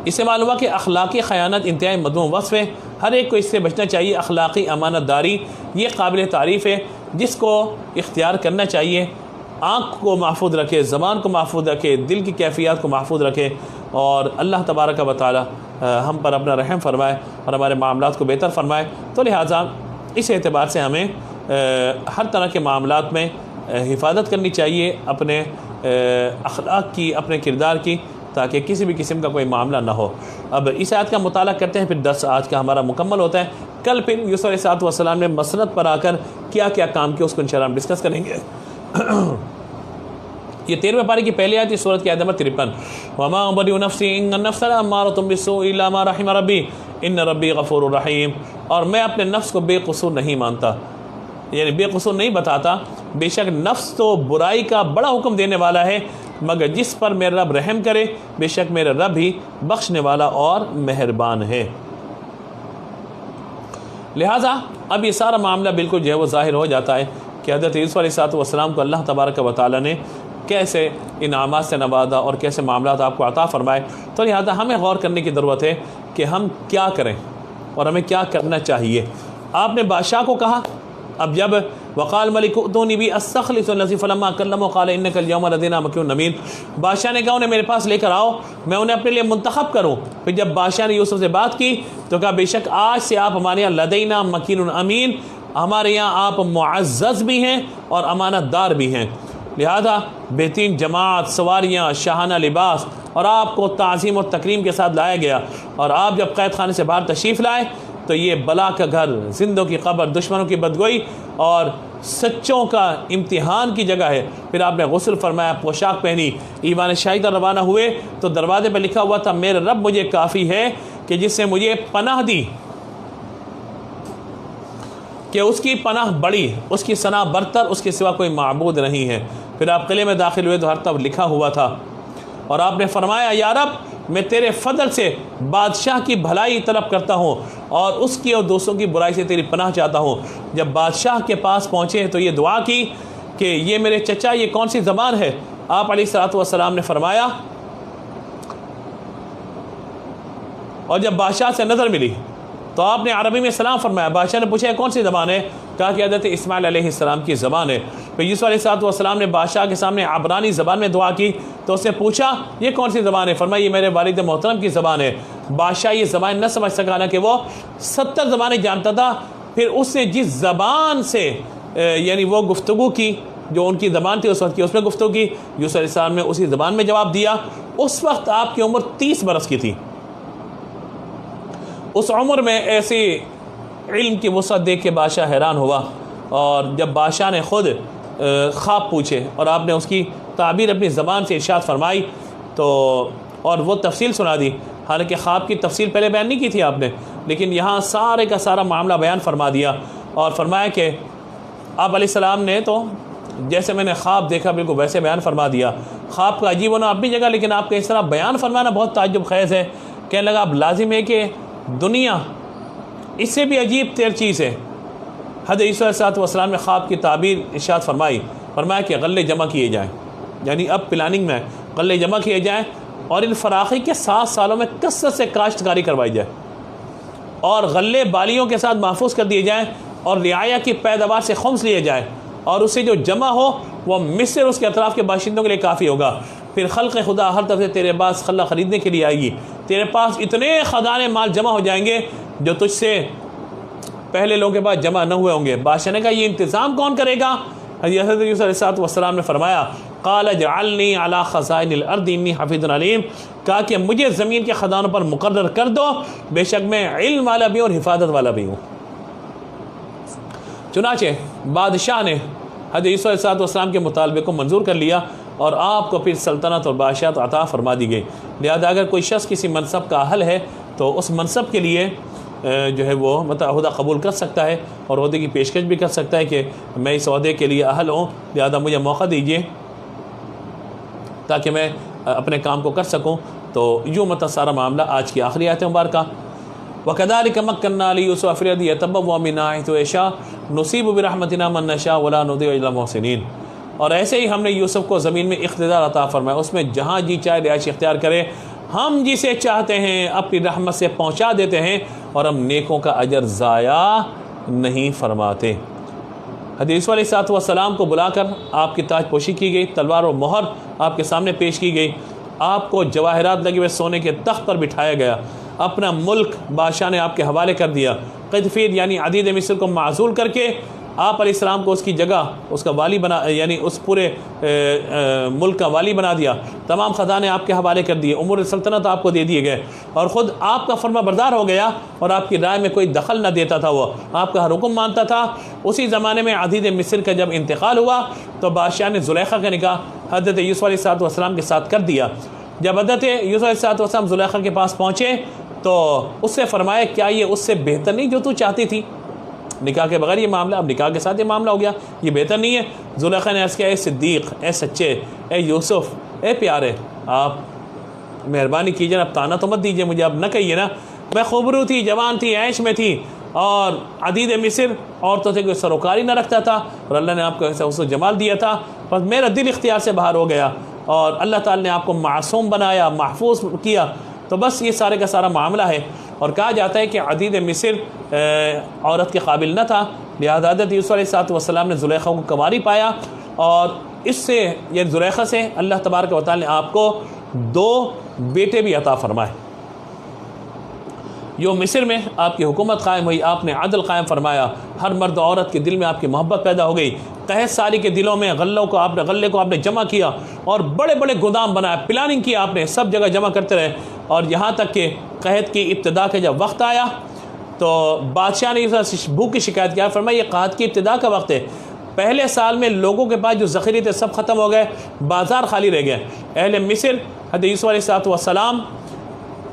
Speaker 1: اس سے معلوم ہوا کہ اخلاقی خیانت انتہائی مذموم وصف ہے، ہر ایک کو اس سے بچنا چاہیے۔ اخلاقی امانت داری یہ قابل تعریف ہے جس کو اختیار کرنا چاہیے۔ آنکھ کو محفوظ رکھے، زبان کو محفوظ رکھے، دل کی کیفیات کو محفوظ رکھے، اور اللہ تبارک و تعالی ہم پر اپنا رحم فرمائے اور ہمارے معاملات کو بہتر فرمائے۔ تو لہٰذا اس اعتبار سے ہمیں ہر طرح کے معاملات میں حفاظت کرنی چاہیے اپنے اخلاق کی، اپنے کردار کی، تاکہ کسی بھی قسم کا کوئی معاملہ نہ ہو۔ اب اس آیت کا مطالعہ کرتے ہیں، پھر درس آج کا ہمارا مکمل ہوتا ہے۔ کل پھر یوسف علیہ السلام نے مسند پر آ کر کیا کیا کام کیا، اس کو انشاءاللہ ہم ڈسکس کریں گے۔ یہ 13ویں پارے کی پہلی آیت، اس سورت کی آیت نمبر 53، وَمَا أُبَرِّئُ نَفْسِي إِنَّ النَّفْسَ لَأَمَّارَةٌ بِالسُّوءِ إِلَّا مَا رَحِمَ رَبِّي إِنَّ رَبِّي غَفُورٌ رَحِيمٌ، اور میں اپنے نفس کو بے قصور نہیں مانتا، یعنی بے قصور نہیں بتاتا، بے شک نفس تو برائی کا بڑا حکم دینے والا ہے، مگر جس پر میرا رب رحم کرے، بے شک میرا رب ہی بخشنے والا اور مہربان ہے۔ لہٰذا اب یہ سارا معاملہ بالکل جو ہے وہ ظاہر ہو جاتا ہے کہ حضرت یوسف علیہ السلام کو اللہ تبارک و تعالی نے کیسے انعامات سے نوازا اور کیسے معاملات آپ کو عطا فرمائے۔ تو لہٰذا ہمیں غور کرنے کی ضرورت ہے کہ ہم کیا کریں اور ہمیں کیا کرنا چاہیے۔ آپ نے بادشاہ کو کہا، اب جب وقال ملک ائتونی بی استخلص الذی فلما کلمہ قال انک اليوم لدینا مکین امین، بادشاہ نے کہا انہیں میرے پاس لے کر آؤ، میں انہیں اپنے لیے منتخب کروں۔ پھر جب بادشاہ نے یوسف سے بات کی تو کہا بے شک آج سے آپ ہمارے یہاں لدینا مکین امین، ہمارے یہاں آپ معزز بھی ہیں اور امانت دار بھی ہیں۔ لہذا بہترین جماعت، سواریاں، شاہانہ لباس، اور آپ کو تعظیم و تکریم کے ساتھ لایا گیا، اور آپ جب قید خانے سے باہر تشریف لائے تو یہ بلا کا گھر، زندوں کی قبر، دشمنوں کی بدگوئی اور سچوں کا امتحان کی جگہ ہے۔ پھر آپ نے غسل فرمایا، پوشاک پہنی، ایوان شاہی پر روانہ ہوئے تو دروازے پہ لکھا ہوا تھا میرا رب مجھے کافی ہے کہ جس سے مجھے پناہ دی، کہ اس کی پناہ بڑی، اس کی ثنا برتر، اس کے سوا کوئی معبود نہیں ہے۔ پھر آپ قلعے میں داخل ہوئے تو ہر طرف لکھا ہوا تھا، اور آپ نے فرمایا یا رب میں تیرے فضل سے بادشاہ کی بھلائی طلب کرتا ہوں اور اس کی اور دوستوں کی برائی سے تیری پناہ چاہتا ہوں۔ جب بادشاہ کے پاس پہنچے تو یہ دعا کی کہ یہ میرے چچا یہ کون سی زبان ہے؟ آپ علیہ السلام نے فرمایا، اور جب بادشاہ سے نظر ملی تو آپ نے عربی میں سلام فرمایا۔ بادشاہ نے پوچھا کون سی زبان ہے؟ کہا کہ حضرت اسماعیل علیہ السلام کی زبان ہے۔ پھر یوسف علیہ السلام نے بادشاہ کے سامنے عبرانی زبان میں دعا کی تو اس نے پوچھا یہ کون سی زبان ہے؟ فرمایا یہ میرے والد محترم کی زبان ہے۔ بادشاہ یہ زبان نہ سمجھ سکا، نہ کہ وہ 70 زبانیں جانتا تھا۔ پھر اس نے جس زبان سے یعنی وہ گفتگو کی، جو ان کی زبان تھی اس وقت کی، اس میں گفتگو کی، یوسف علیہ السلام نے اسی زبان میں جواب دیا۔ اس وقت آپ کی عمر 30 برس کی تھی۔ اس عمر میں ایسی علم کی وسعت دیکھ کے بادشاہ حیران ہوا، اور جب بادشاہ نے خود خواب پوچھے اور آپ نے اس کی تعبیر اپنی زبان سے ارشاد فرمائی تو اور وہ تفصیل سنا دی، حالانکہ خواب کی تفصیل پہلے بیان نہیں کی تھی آپ نے، لیکن یہاں سارے کا سارا معاملہ بیان فرما دیا، اور فرمایا کہ آپ علیہ السلام نے تو جیسے میں نے خواب دیکھا بالکل ویسے بیان فرما دیا۔ خواب کا عجیب ہونا اپنی جگہ، لیکن آپ کا اس طرح بیان فرمانا بہت تعجب خیز ہے۔ کہنے لگا اب لازم ہے کہ دنیا اس سے بھی عجیب تیر چیز ہے۔ حضرت عیسیٰ علیہ السلام نے خواب کی تعبیر ارشاد فرمایا کہ غلے جمع کیے جائیں، یعنی اب پلاننگ میں غلے جمع کیے جائیں اور ان فراخی کے 7 سالوں میں کثرت سے کاشتکاری کروائی جائے۔ اور غلے بالیوں کے ساتھ محفوظ کر دیے جائیں اور رعایا کی پیداوار سے خمس لیے جائے اور اسے جو جمع ہو وہ مصر اس کے اطراف کے باشندوں کے لیے کافی ہوگا۔ پھر خلق خدا ہر طرف سے تیرے پاس خلا خریدنے کے لیے آئے گی، تیرے پاس اتنے خزانے مال جمع ہو جائیں گے جو تجھ سے پہلے لوگوں کے پاس جمع نہ ہوئے ہوں گے۔ بادشاہ نے کہا یہ انتظام کون کرے گا؟ حضرت یوسف علیہ السلام نے فرمایا قال اجعلنی علی خزائن الارض انی حفیظ علیم، کہا کہ مجھے زمین کے خزانوں پر مقرر کر دو، بے شک میں علم والا بھی ہوں اور حفاظت والا بھی ہوں۔ چنانچہ بادشاہ نے حضرت یوسف علیہ السلام کے مطالبے کو منظور کر لیا اور آپ کو پھر سلطنت اور بادشاہت عطا فرما دی گئی۔ لہذا اگر کوئی شخص کسی منصب کا اہل ہے تو اس منصب کے لیے جو ہے وہ عہدہ قبول کر سکتا ہے اور عہدے کی پیشکش بھی کر سکتا ہے کہ میں اس عہدے کے لیے اہل ہوں، لہذا مجھے موقع دیجیے تاکہ میں اپنے کام کو کر سکوں۔ تو یوں سارا معاملہ آج کی آخری آیت مبارکہ وَكَذَلِكَ مَكَّنَّا لِيُوسُفَ فِي الْأَرْضِ يَتَبَوَّأُ مِنْهَا حَيْثُ يَشَاءُ نُصِيبُ بِرَحْمَتِنَا مَن نَّشَاءُ وَلَا نُضِيعُ أَجْرَ الْمُحْسِنِينَ، اور ایسے ہی ہم نے یوسف کو زمین میں اقتدار عطا فرمایا، اس میں جہاں جی چاہے رہائش اختیار کرے، ہم جسے چاہتے ہیں اپنی رحمت سے پہنچا دیتے ہیں اور ہم نیکوں کا اجر ضائع نہیں فرماتے۔ حضرت یوسف علیہ السلام کو بلا کر آپ کی تاج پوشی کی گئی، تلوار و مہر آپ کے سامنے پیش کی گئی، آپ کو جواہرات لگے ہوئے سونے کے تخت پر بٹھایا گیا، اپنا ملک بادشاہ نے آپ کے حوالے کر دیا، قطفیر یعنی عدید مصر کو معزول کر کے آپ علیہ السلام کو اس کی جگہ اس کا والی بنا، یعنی اس پورے ملک کا والی بنا دیا، تمام خزانے آپ کے حوالے کر دیے، امور سلطنت آپ کو دے دیے گئے اور خود آپ کا فرما بردار ہو گیا اور آپ کی رائے میں کوئی دخل نہ دیتا تھا، وہ آپ کا ہر حکم مانتا تھا۔ اسی زمانے میں عدید مصر کا جب انتقال ہوا تو بادشاہ نے زلیخا کا نکاح حضرت یوسف علیہ السلام کے ساتھ کر دیا۔ جب حضرت یوسف علیہ السلام زلیخا کے پاس پہنچے تو اس سے فرمایا کیا یہ اس سے بہتر نہیں جو تو چاہتی تھی؟ نکاح کے بغیر یہ معاملہ، اب نکاح کے ساتھ یہ معاملہ ہو گیا، یہ بہتر نہیں ہے؟ زلیخا نے عرض کیا اے صدیق، اے سچے، اے یوسف، اے پیارے، آپ مہربانی کیجیے، اب تانا تو مت دیجیے مجھے، اب نہ کہیے نا، میں خوبرو تھی، جوان تھی، عیش میں تھی اور عدید مصر عورتوں سے کوئی سروکاری نہ رکھتا تھا اور اللہ نے آپ کو ایسا حسن و جمال دیا تھا، بس میرا دل اختیار سے باہر ہو گیا اور اللہ تعالی نے آپ کو معصوم بنایا، محفوظ کیا، تو بس یہ سارے کا سارا معاملہ ہے۔ اور کہا جاتا ہے کہ عدید مصر عورت کے قابل نہ تھا، لہذا حضرت یوسف علیہ السلام نے زلیخا کو کنواری پایا اور اس سے یہ زلیخا سے اللہ تبارک و تعالی نے آپ کو 2 بیٹے بھی عطا فرمائے۔ جو مصر میں آپ کی حکومت قائم ہوئی، آپ نے عدل قائم فرمایا، ہر مرد و عورت کے دل میں آپ کی محبت پیدا ہو گئی، قحط ساری کے دلوں میں غلے کو آپ نے جمع کیا اور بڑے بڑے گودام بنایا، پلاننگ کی آپ نے، سب جگہ جمع کرتے رہے اور یہاں تک کہ قحط کی ابتدا کا جب وقت آیا تو بادشاہ نے بھوک کی شکایت کیا، فرمایا یہ قحط کی ابتدا کا وقت ہے، پہلے سال میں لوگوں کے پاس جو ذخیرے تھے سب ختم ہو گئے، بازار خالی رہ گئے۔ اہل مصر حضرت یوسف علیہ السلام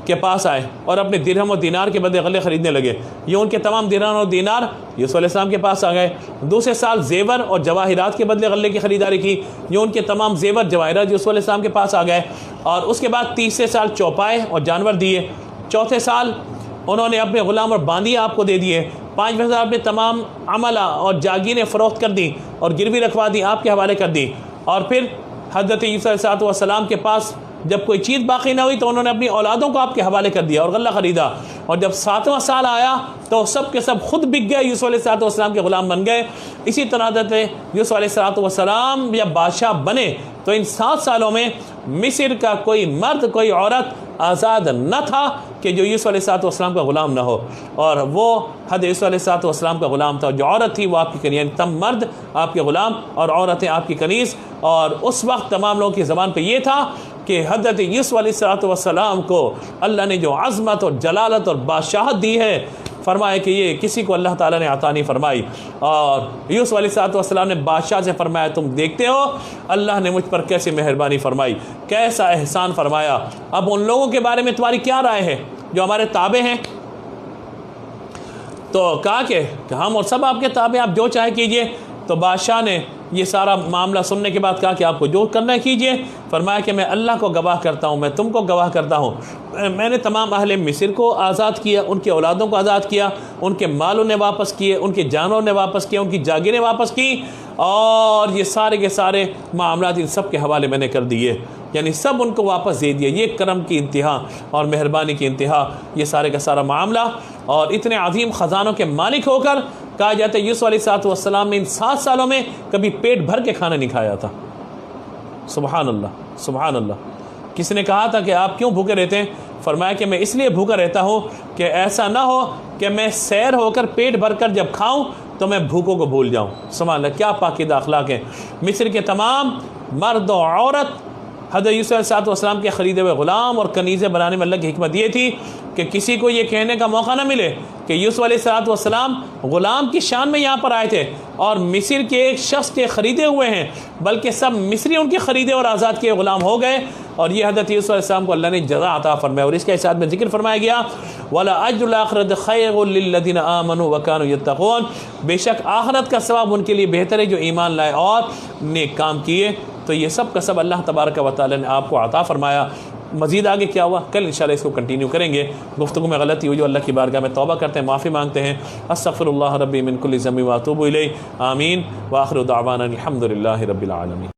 Speaker 1: کے پاس آئے اور اپنے درہم و دینار کے بدلے غلے خریدنے لگے، یہ ان کے تمام درہم و دینار یوسف علیہ السلام کے پاس آ گئے۔ دوسرے سال زیور اور جواہرات کے بدلے غلے کی خریداری کی، یہ ان کے تمام زیور جواہرات یوسف علیہ السلام کے پاس آ گئے۔ اور اس کے بعد تیسرے سال چوپائے اور جانور دیے، چوتھے سال انہوں نے اپنے غلام اور باندیاں آپ کو دے دیے، 5 سال اپنے تمام عملہ اور جاگیریں فروخت کر دیں اور گروی رکھوا دی، آپ کے حوالے کر دی۔ اور پھر حضرت یوسف علیہ السلام کے پاس جب کوئی چیز باقی نہ ہوئی تو انہوں نے اپنی اولادوں کو آپ کے حوالے کر دیا اور غلہ خریدا، اور جب 7واں سال آیا تو سب کے سب خود بک گئے، یوسف علیہ السلام کے غلام بن گئے۔ اسی طرح حضرت یوسف علیہ السلام جب بادشاہ بنے تو ان 7 سالوں میں مصر کا کوئی مرد کوئی عورت آزاد نہ تھا کہ جو یوسف علیہ السلام کا غلام نہ ہو، اور وہ حضرت یوسف علیہ السلام کا غلام تھا، جو عورت تھی وہ آپ کی کنیز، یعنی تم مرد آپ کے غلام اور عورتیں آپ کی کنیز۔ اور اس وقت تمام لوگوں کی زبان پہ یہ تھا کہ حضرت یوسف علیہ السلام کو اللہ نے جو عظمت اور جلالت اور بادشاہت دی ہے، فرمایا کہ یہ کسی کو اللہ تعالیٰ نے عطا نہیں فرمائی۔ اور یوسف علیہ السلام نے بادشاہ سے فرمایا تم دیکھتے ہو اللہ نے مجھ پر کیسے مہربانی فرمائی، کیسا احسان فرمایا، اب ان لوگوں کے بارے میں تمہاری کیا رائے ہے جو ہمارے تابع ہیں؟ تو کہا کہ ہم اور سب آپ کے تابع، آپ جو چاہے کیجئے۔ تو بادشاہ نے یہ سارا معاملہ سننے کے بعد کہا کہ آپ کو جو کرنا ہے کیجئے۔ فرمایا کہ میں اللہ کو گواہ کرتا ہوں، میں تم کو گواہ کرتا ہوں، میں نے تمام اہل مصر کو آزاد کیا، ان کے اولادوں کو آزاد کیا، ان کے مالوں نے واپس کیے، ان کے جانوروں نے واپس کیے، ان کی جاگیریں واپس کی، اور یہ سارے کے سارے معاملات ان سب کے حوالے میں نے کر دیے، یعنی سب ان کو واپس دے دیے۔ یہ کرم کی انتہا اور مہربانی کی انتہا، یہ سارے کا سارا معاملہ۔ اور اتنے عظیم خزانوں کے مالک ہو کر کہا جاتا ہے یوسف علیہ السلام نے ان 7 سالوں میں کبھی پیٹ بھر کے کھانا نہیں کھایا تھا۔ سبحان اللہ، سبحان اللہ۔ کسی نے کہا تھا کہ آپ کیوں بھوکے رہتے ہیں؟ فرمایا کہ میں اس لیے بھوکا رہتا ہوں کہ ایسا نہ ہو کہ میں سیر ہو کر پیٹ بھر کر جب کھاؤں تو میں بھوکوں کو بھول جاؤں۔ سبحان اللہ، کیا پاکیزہ اخلاق ہے۔ مصر کے تمام مرد و عورت حضرت یوسف علیہ السلام کے خریدے ہوئے غلام اور کنیزیں بنانے میں اللہ کی حکمت یہ تھی کہ کسی کو یہ کہنے کا موقع نہ ملے کہ یوسف علیہ السلام غلام کی شان میں یہاں پر آئے تھے اور مصر کے ایک شخص کے خریدے ہوئے ہیں، بلکہ سب مصری ان کے خریدے اور آزاد کیے غلام ہو گئے۔ اور یہ حضرت یوسف علیہ السلام کو اللہ نے جزا عطا فرمایا، اور اس کے ساتھ میں ذکر فرمایا گیا وَلَأَجْرُ الْآخِرَةِ خَيْرٌ لِّلَّذِينَ آمَنُوا وَكَانُوا يَتَّقُونَ، بے شک آخرت کا ثواب ان کے لیے بہتر ہے جو ایمان لائے اور نیک کام کیے۔ تو یہ سب کا سب اللہ تبارک و تعالی نے آپ کو عطا فرمایا۔ مزید آگے کیا ہوا کل انشاءاللہ اس کو کنٹینیو کریں گے۔ گفتگو میں غلطی ہوئی جو اللہ کی بارگاہ میں توبہ کرتے ہیں، معافی مانگتے ہیں۔ استغفر اللہ ربی من کل ذنب واتوب الیہ، آمین، وآخر دعوانا الحمد للہ رب العالمین۔